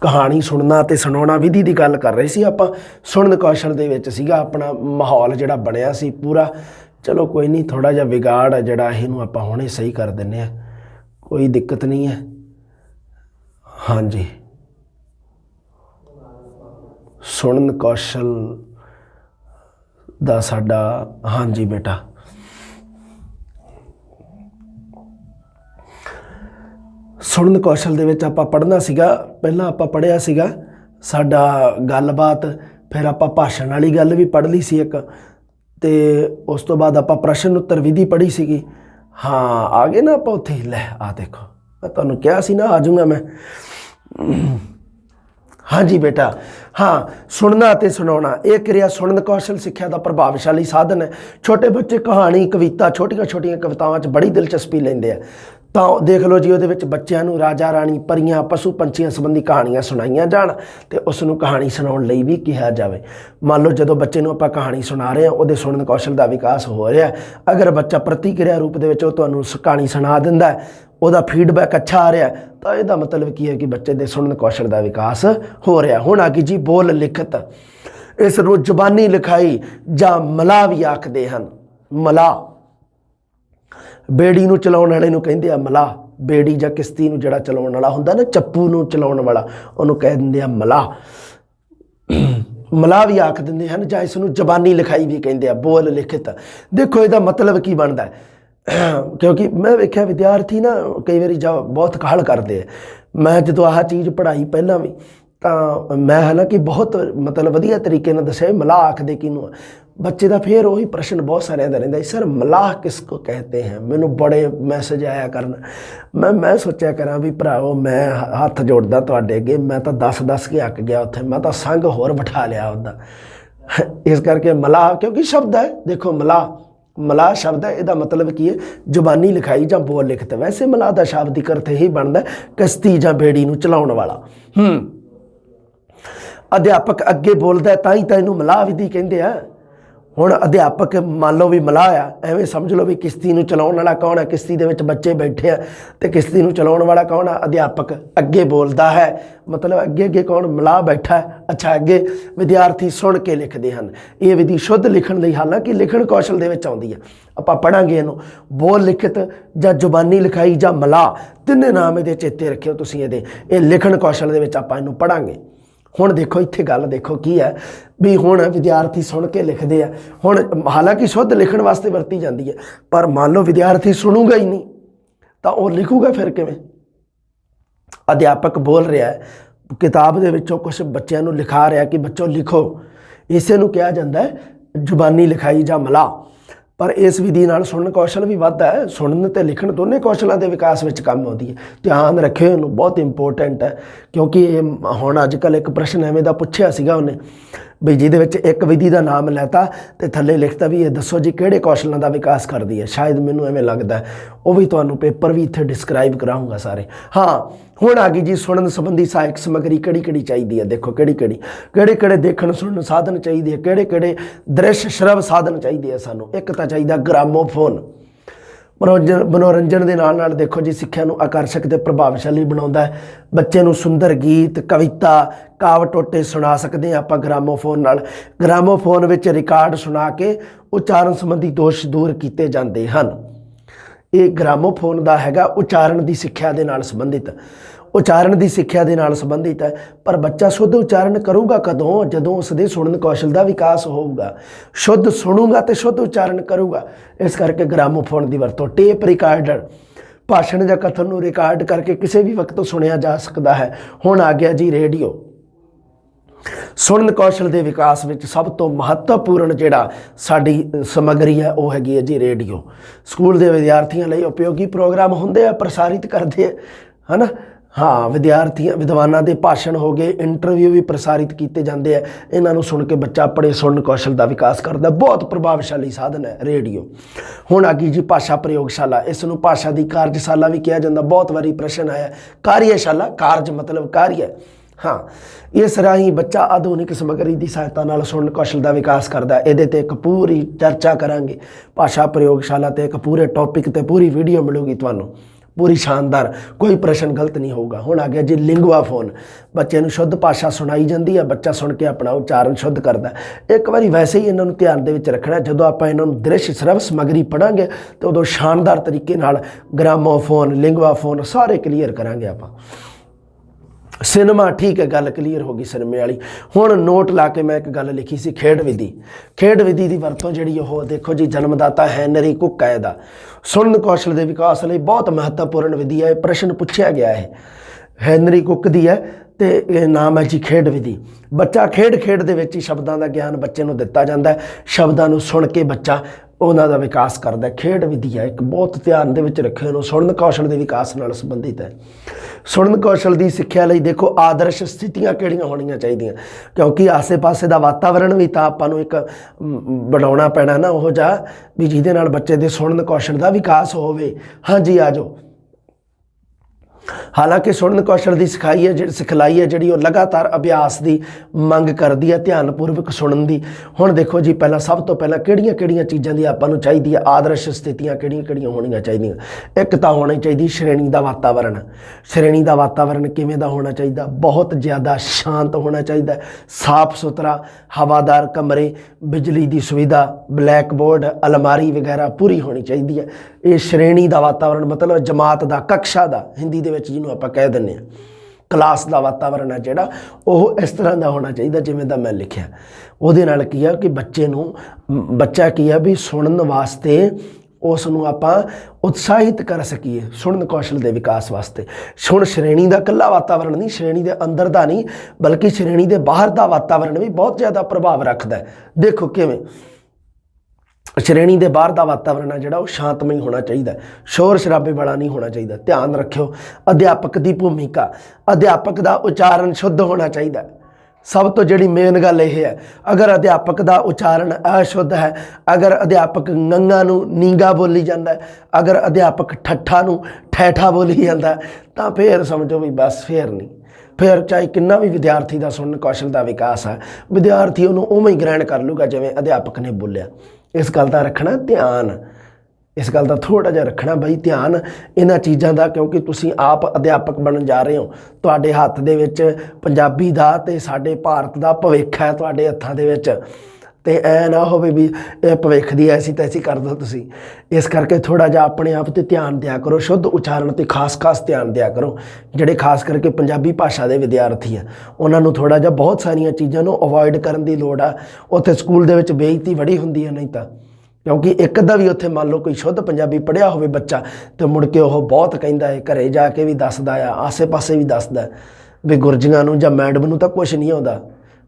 ਕਹਾਣੀ ਸੁਣਨਾ ਅਤੇ ਸੁਣਾਉਣਾ ਵਿਧੀ ਦੀ ਗੱਲ ਕਰ ਰਹੇ ਸੀ ਆਪਾਂ। ਸੁਣਨ ਕੌਸ਼ਲ ਦੇ ਵਿੱਚ ਸੀਗਾ ਆਪਣਾ ਮਾਹੌਲ ਜਿਹੜਾ ਬਣਿਆ ਸੀ ਪੂਰਾ। ਚਲੋ ਕੋਈ ਨਹੀਂ, ਥੋੜ੍ਹਾ ਜਿਹਾ ਵਿਗਾੜ ਹੈ ਜਿਹੜਾ, ਇਹਨੂੰ ਆਪਾਂ ਹੁਣੇ ਸਹੀ ਕਰ ਦਿੰਦੇ ਹਾਂ, ਕੋਈ ਦਿੱਕਤ ਨਹੀਂ ਹੈ। ਹਾਂਜੀ, ਸੁਣਨ ਕੌਸ਼ਲ ਦਾ ਸਾਡਾ, ਹਾਂਜੀ ਬੇਟਾ, ਸੁਣਨ ਕੌਸ਼ਲ ਦੇ ਵਿੱਚ ਆਪਾਂ ਪੜ੍ਹਨਾ ਸੀਗਾ, ਪਹਿਲਾਂ ਆਪਾਂ ਪੜ੍ਹਿਆ ਸੀਗਾ ਸਾਡਾ ਗੱਲਬਾਤ, ਫਿਰ ਆਪਾਂ ਭਾਸ਼ਣ ਵਾਲੀ ਗੱਲ ਵੀ ਪੜ੍ਹ ਲਈ ਸੀ ਇੱਕ, ਅਤੇ ਉਸ ਤੋਂ ਬਾਅਦ ਆਪਾਂ ਪ੍ਰਸ਼ਨ ਉੱਤਰ ਵਿਧੀ ਪੜ੍ਹੀ ਸੀਗੀ। हाँ आ गए ना आप उत्थे लै आ देखो मैं तुहानूं कहा सी ना आ जाऊँगा मैं। हाँ जी बेटा हाँ सुनना ते सुनाउणा ये क्रिया सुनन कौशल सिक्ख्या का प्रभावशाली साधन है। छोटे बच्चे कहानी कविता छोटिया छोटिया कवितावां च बड़ी दिलचस्पी लेंदे आ तो देख लो जी वो बच्चों नूं राजा राणी परियां पशु पंछियां संबंधी कहानियां सुनाईयां जाण ते उसनूं कहानी सुनाउण लई भी कहा जाए। मान लो जो बच्चे नूं आपां कहानी सुना रहे हैं वो सुनन कौशल का विकास हो रहा है। अगर बच्चा प्रतिक्रिया रूप दे विच तुहानूं कहानी सुना दिंदा है ਉਹਦਾ फीडबैक अच्छा आ रहा है तो यदा मतलब की है कि बच्चे के सुनन कौशल का विकास हो रहा। हुण आ गई जी बोल लिखत। इस नूं जबानी लिखाई जां मलाह भी आखदे हन। मलाह बेड़ी नूं चलाउण वाले नूं कहिंदे आ मलाह। बेड़ी जां किश्ती नूं जिहड़ा चलाउण वाला हुंदा ना चप्पू नूं चलाउण वाला उहनूं कह दिंदे आ मलाह। मलाह भी आख दिंदे हन जां इस नूं जबानी लिखाई भी कहिंदे आ बोल लिखत। देखो इहदा मतलब की बनदा है क्योंकि मैं वेख्या विद्यार्थी ना कई बार जा बहुत कहल करते हैं। मैं जो आह चीज़ पढ़ाई पहला भी तो मैं हालांकि बहुत मतलब वधिया तरीके नाल दस्सिया मलाह आखदे किनूं बच्चे का फिर वही प्रश्न बहुत सारे का रहिंदा सर मलाह किसको कहते हैं। मैनू बड़े मैसेज आया करना मैं सोचा करा भी भराओ मैं हथ जोड़दा तुहाडे अगे मैं तो दस के अक गया उत्थे मैं तो संघ होर बिठा लिया उहदा। इस करके मलाह क्योंकि शब्द है देखो मलाह शब्द है यदा मतलब की है जुबानी लिखाई जां बोल लिखत। वैसे मलाह का शाब्दिक अर्थ यही बनता किश्ती जां बेड़ी नूं चलाउण वाला। अध्यापक अगे बोलता है तां इहनूं मलाह विधि कहिंदे आ। हुण अध्यापक मान लो भी मलाह आ एवें समझ लो भी किश्ती नूं चलाउण वाला कौन है। किश्ती दे विच बच्चे बैठे आ ते किश्ती नूं चलाउण वाला कौन है अध्यापक अगे बोलता है मतलब अगे अगे कौन मलाह बैठा है। अच्छा अगे विद्यार्थी सुन के लिखते हैं। ये विधि शुद्ध लिखण लई हालांकि लिखण कौशल दे विच आउंदी है आपां पढ़ांगे इहनूं बोल लिखत जां जुबानी लिखाई जां मलाह तिन्ने नाम इहदे चेते रखियो तुसीं ये लिखण कौशल दे विच आपां इहनूं पढ़ांगे। हुण देखो इत्थे गल देखो की है भी हुण विद्यार्थी सुन के लिखते हैं। हुण हालांकि शुद्ध लिखण वास्ते वरती जाती है पर मान लो विद्यार्थी सुनूगा ही नहीं तो वह लिखूगा फिर किवें। अध्यापक बोल रहा है किताब दे विचों कुछ बच्चों नूं लिखा रहा कि बच्चों लिखो इसे नूं कहा जाता है जुबानी लिखाई जां मलाह। पर इस विधि नाल सुनन कौशल भी वधदा है। सुनन ते लिखण दोनों कौशलों के विकास में काम आउंदी है। ध्यान रखियो इहनूं बहुत इंपोर्टेंट है क्योंकि हुण अजकल एक प्रश्न एवें दा पुछिया सीगा उन्हें भी जिहदे विच एक विधि का नाम लैता तो थल्ले लिखता भी ये दसो जी किहड़े कौशलों का विकास करती है। शायद मैनूं एवें लगदा है वो भी तुहानूं पेपर भी इत्थे डिस्क्राइब कराऊंगा सारे। हाँ हुण आ गई जी सुनन संबंधी सहायक समग्री किहड़ी किहड़ी चाहिदी है। देखो किहड़ी किहड़े देखण सुनन साधन चाहिए किहड़े दृश्य श्रव साधन चाहिए सानूं। एक तां चाहिदा ग्रामोफोन मनोरंजन के नाल नाल देखो जी सिक्ख्या नूं आकर्षक ते प्रभावशाली बनाउंदा है। बच्चे नूं सुंदर गीत कविता काव टोटे सुना सकते हैं आपां ग्रामोफोन नाल। ग्रामोफोन विच रिकॉर्ड सुना के उच्चारण संबंधी दोष दूर किए जाते हैं। ये ग्रामोफोन का हैगा उच्चारण की सिक्ख्या दे नाल संबंधित उच्चारण की सिक्ख्या दे नाल संबंधित है। पर बच्चा शुद्ध उच्चारण करूगा कदों जदों उसके सुनन कौशल का विकास होगा। शुद्ध सुनूगा तो शुद्ध उच्चारण करूगा। इस करके ग्रामोफोन की वरतों टेप रिकॉर्डर भाषण या कथन नूं रिकॉर्ड करके किसी भी वक्त सुनिया जा सकता है। हुण आ गया जी रेडियो। सुनन कौशल के विकास में सब तो महत्वपूर्ण जिहड़ा साडी समग्री है वह हैगी है जी रेडियो। स्कूल के विद्यार्थियों लिए उपयोगी प्रोग्राम हुंदे आ प्रसारित करते है ना। हाँ विद्यार्थियों विद्वानों के भाषण हो गए इंटरव्यू भी प्रसारित किए जाते हैं। इन्हों सुन के बच्चा अपने सुनन कौशल का विकास करता। बहुत प्रभावशाली साधन है रेडियो। हुण आ गई जी भाषा प्रयोगशाला। इसनूं भाषा की कार्यशाला भी कहा जाता। बहुत बारी प्रश्न आया कार्यशाला कार्य मतलब कार्य। हाँ इस राही बच्चा आधुनिक समग्री की सहायता नाल सुनन कौशल का विकास करता है। ये एक पूरी चर्चा करांगे भाषा प्रयोगशाला ते एक पूरे टॉपिक ते पूरी वीडियो मिलूगी तुहानूं पूरी शानदार कोई प्रश्न गलत नहीं होगा। हुण आ गया जी लिंगुआ फोन। बच्चे नूं शुद्ध भाषा सुनाई जाती है बच्चा सुन के अपना उच्चारण शुद्ध करता है। एक बार वैसे ही इन्होंने ध्यान दे विच रखना जो आप इन्होंने दृश्य श्रव समग्री पढ़ांगे तो उदों शानदार तरीके नाल ग्रामोफोन लिंगुआ फोन सारे क्लीयर करांगे आपां। सिनेमा ठीक है गल क्लीयर होगी सिनेमे वाली। हुण नोट ला के मैं एक गल लिखी सी खेड विधि की वरतों जी देखो जी जन्मदाता हैनरी कुक है दा सुनन कौशल के विकास लिए बहुत महत्वपूर्ण विधि है। प्रश्न पूछा गया है हैनरी कुक दी है ਤੇ ਇਹ ਨਾਮ ਹੈ ਜੀ ਖੇਡ ਵਿਧੀ। ਬੱਚਾ ਖੇਡ ਦੇ ਵਿੱਚ ਹੀ ਸ਼ਬਦਾਂ ਦਾ ਗਿਆਨ ਬੱਚੇ ਨੂੰ ਦਿੱਤਾ ਜਾਂਦਾ ਹੈ। ਸ਼ਬਦਾਂ ਨੂੰ ਸੁਣ ਕੇ ਬੱਚਾ ਉਹਨਾਂ ਦਾ ਵਿਕਾਸ ਕਰਦਾ ਹੈ। ਖੇਡ ਵਿਧੀ ਹੈ ਇੱਕ, ਬਹੁਤ ਧਿਆਨ ਦੇ ਵਿੱਚ ਰੱਖਿਓ ਇਹਨੂੰ, ਸੁਣਨ ਕੌਸ਼ਲ ਦੇ ਵਿਕਾਸ ਨਾਲ ਸੰਬੰਧਿਤ ਹੈ। ਸੁਣਨ ਕੌਸ਼ਲ ਦੀ ਸਿੱਖਿਆ ਲਈ ਦੇਖੋ ਆਦਰਸ਼ ਸਥਿਤੀਆਂ ਕਿਹੜੀਆਂ ਹੋਣੀਆਂ ਚਾਹੀਦੀਆਂ, ਕਿਉਂਕਿ ਆਸੇ ਪਾਸੇ ਦਾ ਵਾਤਾਵਰਣ ਵੀ ਤਾਂ ਆਪਾਂ ਨੂੰ ਇੱਕ ਬਣਾਉਣਾ ਪੈਣਾ ਨਾ ਉਹ ਜਿਹਾ ਵੀ ਜਿਹਦੇ ਨਾਲ ਬੱਚੇ ਦੇ ਸੁਣਨ ਕੌਸ਼ਲ ਦਾ ਵਿਕਾਸ ਹੋਵੇ। ਹਾਂਜੀ ਆ ਜਾਓ। ਹਾਲਾਂਕਿ ਸੁਣਨ ਕੌਸ਼ਲ ਦੀ ਸਿਖਲਾਈ ਹੈ ਜਿਹੜੀ ਉਹ ਲਗਾਤਾਰ ਅਭਿਆਸ ਦੀ ਮੰਗ ਕਰਦੀ ਹੈ, ਧਿਆਨਪੂਰਵਕ ਸੁਣਨ ਦੀ। ਹੁਣ ਦੇਖੋ ਜੀ, ਪਹਿਲਾਂ ਸਭ ਤੋਂ ਪਹਿਲਾਂ ਕਿਹੜੀਆਂ ਚੀਜ਼ਾਂ ਦੀ ਆਪਾਂ ਨੂੰ ਚਾਹੀਦੀ ਹੈ, ਆਦਰਸ਼ ਸਥਿਤੀਆਂ ਕਿਹੜੀਆਂ ਹੋਣੀਆਂ ਚਾਹੀਦੀਆਂ। ਇੱਕ ਤਾਂ ਹੋਣੀ ਚਾਹੀਦੀ ਸ਼੍ਰੇਣੀ ਦਾ ਵਾਤਾਵਰਣ। ਸ਼੍ਰੇਣੀ ਦਾ ਵਾਤਾਵਰਣ ਕਿਵੇਂ ਦਾ ਹੋਣਾ ਚਾਹੀਦਾ? ਬਹੁਤ ਜ਼ਿਆਦਾ ਸ਼ਾਂਤ ਹੋਣਾ ਚਾਹੀਦਾ, ਸਾਫ ਸੁਥਰਾ, ਹਵਾਦਾਰ ਕਮਰੇ, ਬਿਜਲੀ ਦੀ ਸੁਵਿਧਾ, ਬਲੈਕ ਬੋਰਡ, ਅਲਮਾਰੀ ਵਗੈਰਾ ਪੂਰੀ ਹੋਣੀ ਚਾਹੀਦੀ ਹੈ। ਇਹ ਸ਼੍ਰੇਣੀ ਦਾ ਵਾਤਾਵਰਣ ਮਤਲਬ ਜਮਾਤ ਦਾ, ਕਕਸ਼ਾ ਦਾ, ਹਿੰਦੀ ਦੇ ਵਿੱਚ ਜਿਹਨੂੰ ਆਪਾਂ ਕਹਿ ਦਿੰਦੇ ਹਾਂ ਕਲਾਸ ਦਾ ਵਾਤਾਵਰਣ ਹੈ ਜਿਹੜਾ, ਉਹ ਇਸ ਤਰ੍ਹਾਂ ਦਾ ਹੋਣਾ ਚਾਹੀਦਾ ਜਿਵੇਂ ਦਾ ਮੈਂ ਲਿਖਿਆ। ਉਹਦੇ ਨਾਲ ਕੀ ਆ ਕਿ ਬੱਚਾ ਕੀ ਆ ਵੀ ਸੁਣਨ ਵਾਸਤੇ ਉਸ ਨੂੰ ਆਪਾਂ ਉਤਸ਼ਾਹਿਤ ਕਰ ਸਕੀਏ ਸੁਣਨ ਕੌਸ਼ਲ ਦੇ ਵਿਕਾਸ ਵਾਸਤੇ। ਹੁਣ ਸ਼੍ਰੇਣੀ ਦਾ ਇਕੱਲਾ ਵਾਤਾਵਰਣ ਨਹੀਂ, ਸ਼੍ਰੇਣੀ ਦੇ ਅੰਦਰ ਦਾ ਨਹੀਂ, ਬਲਕਿ ਸ਼੍ਰੇਣੀ ਦੇ ਬਾਹਰ ਦਾ ਵਾਤਾਵਰਣ ਵੀ ਬਹੁਤ ਜ਼ਿਆਦਾ ਪ੍ਰਭਾਵ ਰੱਖਦਾ ਹੈ। ਦੇਖੋ ਕਿਵੇਂ, ਸ਼੍ਰੇਣੀ ਦੇ ਬਾਹਰ ਦਾ ਵਾਤਾਵਰਣ ਹੈ ਜਿਹੜਾ ਉਹ ਸ਼ਾਂਤਮਈ ਹੋਣਾ ਚਾਹੀਦਾ, ਸ਼ੋਰ ਸ਼ਰਾਬੇ ਵਾਲਾ ਨਹੀਂ ਹੋਣਾ ਚਾਹੀਦਾ। ਧਿਆਨ ਰੱਖਿਓ ਅਧਿਆਪਕ ਦੀ ਭੂਮਿਕਾ, ਅਧਿਆਪਕ ਦਾ ਉਚਾਰਨ ਸ਼ੁੱਧ ਹੋਣਾ ਚਾਹੀਦਾ। ਸਭ ਤੋਂ ਜਿਹੜੀ ਮੇਨ ਗੱਲ ਇਹ ਹੈ, ਅਗਰ ਅਧਿਆਪਕ ਦਾ ਉਚਾਰਨ ਅਸ਼ੁੱਧ ਹੈ, ਅਗਰ ਅਧਿਆਪਕ ngੰਗਾ ਨੂੰ ਨੀਂਗਾ ਬੋਲੀ ਜਾਂਦਾ, ਅਗਰ ਅਧਿਆਪਕ ਠੱਠਾ ਨੂੰ ਠੈਠਾ ਬੋਲੀ ਜਾਂਦਾ, ਤਾਂ ਫਿਰ ਸਮਝੋ ਵੀ ਬਸ ਫਿਰ ਨਹੀਂ। ਫਿਰ ਚਾਹੇ ਕਿੰਨਾ ਵੀ ਵਿਦਿਆਰਥੀ ਦਾ ਸੁਣਨ ਕੌਸ਼ਲ ਦਾ ਵਿਕਾਸ ਹੈ, ਵਿਦਿਆਰਥੀ ਉਹਨੂੰ ਉਵੇਂ ਹੀ ਗ੍ਰਹਿਣ ਕਰ ਲੂਗਾ ਜਿਵੇਂ ਅਧਿਆਪਕ ਨੇ ਬੋਲਿਆ। ਇਸ ਗੱਲ ਦਾ ਰੱਖਣਾ ਧਿਆਨ, ਇਸ ਗੱਲ ਦਾ ਥੋੜ੍ਹਾ ਜਿਹਾ ਰੱਖਣਾ ਬਈ ਧਿਆਨ ਇਹਨਾਂ ਚੀਜ਼ਾਂ ਦਾ, ਕਿਉਂਕਿ ਤੁਸੀਂ ਆਪ ਅਧਿਆਪਕ ਬਣਨ ਜਾ ਰਹੇ ਹੋ। ਤੁਹਾਡੇ ਹੱਥ ਦੇ ਵਿੱਚ ਪੰਜਾਬੀ ਦਾ ਅਤੇ ਸਾਡੇ ਭਾਰਤ ਦਾ ਭਵਿੱਖ ਹੈ ਤੁਹਾਡੇ ਹੱਥਾਂ ਦੇ ਵਿੱਚ, ਅਤੇ ਐ ਨਾ ਹੋਵੇ ਵੀ ਇਹ ਭਵਿੱਖ ਦੀ ਐਸੀ ਤੈਸੀ ਕਰ ਦਿਓ ਤੁਸੀਂ। ਇਸ ਕਰਕੇ ਥੋੜ੍ਹਾ ਜਿਹਾ ਆਪਣੇ ਆਪ 'ਤੇ ਧਿਆਨ ਦਿਆ ਕਰੋ, ਸ਼ੁੱਧ ਉਚਾਰਨ 'ਤੇ ਖਾਸ ਧਿਆਨ ਦਿਆ ਕਰੋ। ਜਿਹੜੇ ਖਾਸ ਕਰਕੇ ਪੰਜਾਬੀ ਭਾਸ਼ਾ ਦੇ ਵਿਦਿਆਰਥੀ ਆ, ਉਹਨਾਂ ਨੂੰ ਥੋੜ੍ਹਾ ਜਿਹਾ ਬਹੁਤ ਸਾਰੀਆਂ ਚੀਜ਼ਾਂ ਨੂੰ ਅਵੋਇਡ ਕਰਨ ਦੀ ਲੋੜ ਆ। ਉੱਥੇ ਸਕੂਲ ਦੇ ਵਿੱਚ ਬੇਇੱਜ਼ਤੀ ਬੜੀ ਹੁੰਦੀ ਹੈ ਨਹੀਂ ਤਾਂ, ਕਿਉਂਕਿ ਇੱਕ ਅੱਧਾ ਵੀ ਉੱਥੇ ਮੰਨ ਲਓ ਕੋਈ ਸ਼ੁੱਧ ਪੰਜਾਬੀ ਪੜ੍ਹਿਆ ਹੋਵੇ ਬੱਚਾ, ਅਤੇ ਮੁੜ ਕੇ ਉਹ ਬਹੁਤ ਕਹਿੰਦਾ ਹੈ, ਘਰੇ ਜਾ ਕੇ ਵੀ ਦੱਸਦਾ ਆ, ਆਸੇ ਪਾਸੇ ਵੀ ਦੱਸਦਾ ਵੀ ਗੁਰਜੀਆਂ ਨੂੰ ਜਾਂ ਮੈਡਮ ਨੂੰ ਤਾਂ ਕੁਛ ਨਹੀਂ ਆਉਂਦਾ,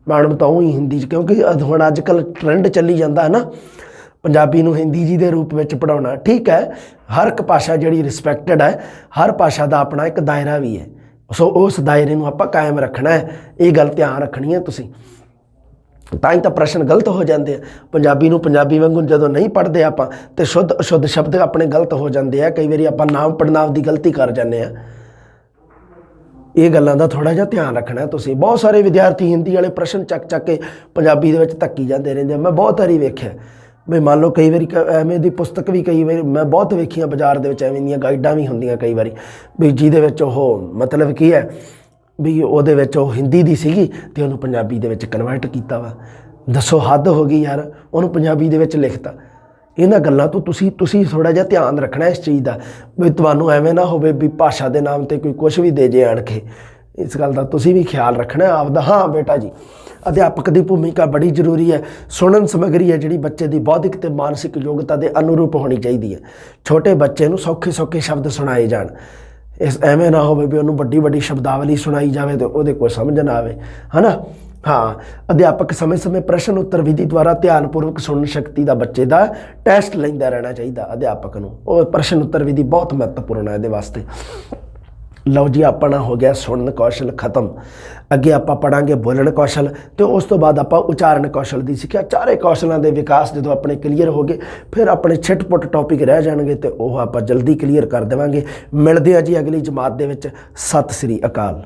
ਮੈਡਮ ਤਾਂ ਉਹ ਹੀ ਹਿੰਦੀ 'ਚ, ਕਿਉਂਕਿ ਹੁਣ ਅੱਜ ਕੱਲ੍ਹ ਟਰੈਂਡ ਚੱਲੀ ਜਾਂਦਾ ਹੈ ਨਾ ਪੰਜਾਬੀ ਨੂੰ ਹਿੰਦੀ ਜੀ ਦੇ ਰੂਪ ਵਿੱਚ ਪੜ੍ਹਾਉਣਾ। ਠੀਕ ਹੈ, ਹਰ ਇੱਕ ਭਾਸ਼ਾ ਜਿਹੜੀ ਰਿਸਪੈਕਟਡ ਹੈ, ਹਰ ਭਾਸ਼ਾ ਦਾ ਆਪਣਾ ਇੱਕ ਦਾਇਰਾ ਵੀ ਹੈ, ਸੋ ਉਸ ਦਾਇਰੇ ਨੂੰ ਆਪਾਂ ਕਾਇਮ ਰੱਖਣਾ ਹੈ। ਇਹ ਗੱਲ ਧਿਆਨ ਰੱਖਣੀ ਹੈ ਤੁਸੀਂ, ਤਾਂ ਹੀ ਤਾਂ ਪ੍ਰਸ਼ਨ ਗਲਤ ਹੋ ਜਾਂਦੇ ਆ। ਪੰਜਾਬੀ ਨੂੰ ਪੰਜਾਬੀ ਵਾਂਗੂ ਜਦੋਂ ਨਹੀਂ ਪੜ੍ਹਦੇ ਆਪਾਂ, ਅਤੇ ਸ਼ੁੱਧ ਅਸ਼ੁੱਧ ਸ਼ਬਦ ਆਪਣੇ ਗਲਤ ਹੋ ਜਾਂਦੇ ਆ। ਕਈ ਵਾਰੀ ਆਪਾਂ ਨਾਮ ਪੜਨਾਮ ਦੀ ਗਲਤੀ ਕਰ ਜਾਂਦੇ ਹਾਂ। ਇਹ ਗੱਲਾਂ ਦਾ ਥੋੜ੍ਹਾ ਜਿਹਾ ਧਿਆਨ ਰੱਖਣਾ ਤੁਸੀਂ। ਬਹੁਤ ਸਾਰੇ ਵਿਦਿਆਰਥੀ ਹਿੰਦੀ ਵਾਲੇ ਪ੍ਰਸ਼ਨ ਚੱਕ ਕੇ ਪੰਜਾਬੀ ਦੇ ਵਿੱਚ ਧੱਕੀ ਜਾਂਦੇ ਰਹਿੰਦੇ। ਮੈਂ ਬਹੁਤ ਵਾਰੀ ਵੇਖਿਆ ਵੀ ਮੰਨ ਲਓ ਕਈ ਵਾਰੀ ਐਵੇਂ ਦੀ ਪੁਸਤਕ ਵੀ ਕਈ ਵਾਰੀ ਮੈਂ ਬਹੁਤ ਵੇਖੀਆਂ ਬਾਜ਼ਾਰ ਦੇ ਵਿੱਚ, ਐਵੇਂ ਦੀਆਂ ਗਾਈਡਾਂ ਵੀ ਹੁੰਦੀਆਂ ਕਈ ਵਾਰੀ ਵੀ ਜਿਹਦੇ ਵਿੱਚ ਉਹ ਮਤਲਬ ਕੀ ਹੈ ਵੀ ਉਹਦੇ ਵਿੱਚ ਉਹ ਹਿੰਦੀ ਦੀ ਸੀਗੀ ਅਤੇ ਉਹਨੂੰ ਪੰਜਾਬੀ ਦੇ ਵਿੱਚ ਕਨਵਰਟ ਕੀਤਾ ਵਾ। ਦੱਸੋ ਹੱਦ ਹੋ ਗਈ ਯਾਰ, ਉਹਨੂੰ ਪੰਜਾਬੀ ਦੇ ਵਿੱਚ ਲਿਖਤਾ। ਇਹਨਾਂ ਗੱਲਾਂ ਤੋਂ ਤੁਸੀਂ ਥੋੜ੍ਹਾ ਜਿਹਾ ਧਿਆਨ ਰੱਖਣਾ ਇਸ ਚੀਜ਼ ਦਾ, ਵੀ ਤੁਹਾਨੂੰ ਐਵੇਂ ਨਾ ਹੋਵੇ ਵੀ ਭਾਸ਼ਾ ਦੇ ਨਾਮ 'ਤੇ ਕੋਈ ਕੁਛ ਵੀ ਦੇ ਜੇ ਆਣ ਕੇ। ਇਸ ਗੱਲ ਦਾ ਤੁਸੀਂ ਵੀ ਖਿਆਲ ਰੱਖਣਾ ਆਪਦਾ। ਹਾਂ ਬੇਟਾ ਜੀ, ਅਧਿਆਪਕ ਦੀ ਭੂਮਿਕਾ ਬੜੀ ਜ਼ਰੂਰੀ ਹੈ। ਸੁਣਨ ਸਮੱਗਰੀ ਹੈ ਜਿਹੜੀ ਬੱਚੇ ਦੀ ਬੌਧਿਕ ਅਤੇ ਮਾਨਸਿਕ ਯੋਗਤਾ ਦੇ ਅਨੁਰੂਪ ਹੋਣੀ ਚਾਹੀਦੀ ਹੈ। ਛੋਟੇ ਬੱਚੇ ਨੂੰ ਸੌਖੇ ਸ਼ਬਦ ਸੁਣਾਏ ਜਾਣ। ਐਵੇਂ ਨਾ ਹੋਵੇ ਵੀ ਉਹਨੂੰ ਵੱਡੀ ਸ਼ਬਦਾਵਲੀ ਸੁਣਾਈ ਜਾਵੇ ਅਤੇ ਉਹਦੇ ਕੋਈ ਸਮਝ ਨਾ ਆਵੇ, ਹੈ ਨਾ। ਹਾਂ, ਅਧਿਆਪਕ ਸਮੇਂ ਪ੍ਰਸ਼ਨ ਉੱਤਰ ਵਿਧੀ ਦੁਆਰਾ ਧਿਆਨਪੂਰਵਕ ਸੁਣਨ ਸ਼ਕਤੀ ਦਾ ਬੱਚੇ ਦਾ ਟੈਸਟ ਲੈਂਦਾ ਰਹਿਣਾ ਚਾਹੀਦਾ ਅਧਿਆਪਕ ਨੂੰ। ਉਹ ਪ੍ਰਸ਼ਨ ਉੱਤਰ ਵਿਧੀ ਬਹੁਤ ਮਹੱਤਵਪੂਰਨ ਹੈ ਇਹਦੇ ਵਾਸਤੇ। ਲਓ ਜੀ, ਆਪਣਾ ਹੋ ਗਿਆ ਸੁਣਨ ਕੌਸ਼ਲ ਖਤਮ। ਅੱਗੇ ਆਪਾਂ ਪੜ੍ਹਾਂਗੇ ਬੋਲਣ ਕੌਸ਼ਲ, ਅਤੇ ਉਸ ਤੋਂ ਬਾਅਦ ਆਪਾਂ ਉਚਾਰਨ ਕੌਸ਼ਲ ਦੀ ਸਿੱਖਿਆ। ਚਾਰੇ ਕੌਸ਼ਲਾਂ ਦੇ ਵਿਕਾਸ ਜਦੋਂ ਆਪਣੇ ਕਲੀਅਰ ਹੋ ਗਏ, ਫਿਰ ਆਪਣੇ ਛਿੱਟ-ਪੁੱਟ ਟੌਪਿਕ ਰਹਿ ਜਾਣਗੇ ਅਤੇ ਉਹ ਆਪਾਂ ਜਲਦੀ ਕਲੀਅਰ ਕਰ ਦੇਵਾਂਗੇ। ਮਿਲਦੇ ਹਾਂ ਜੀ ਅਗਲੀ ਜਮਾਤ ਦੇ ਵਿੱਚ। ਸਤਿ ਸ੍ਰੀ ਅਕਾਲ।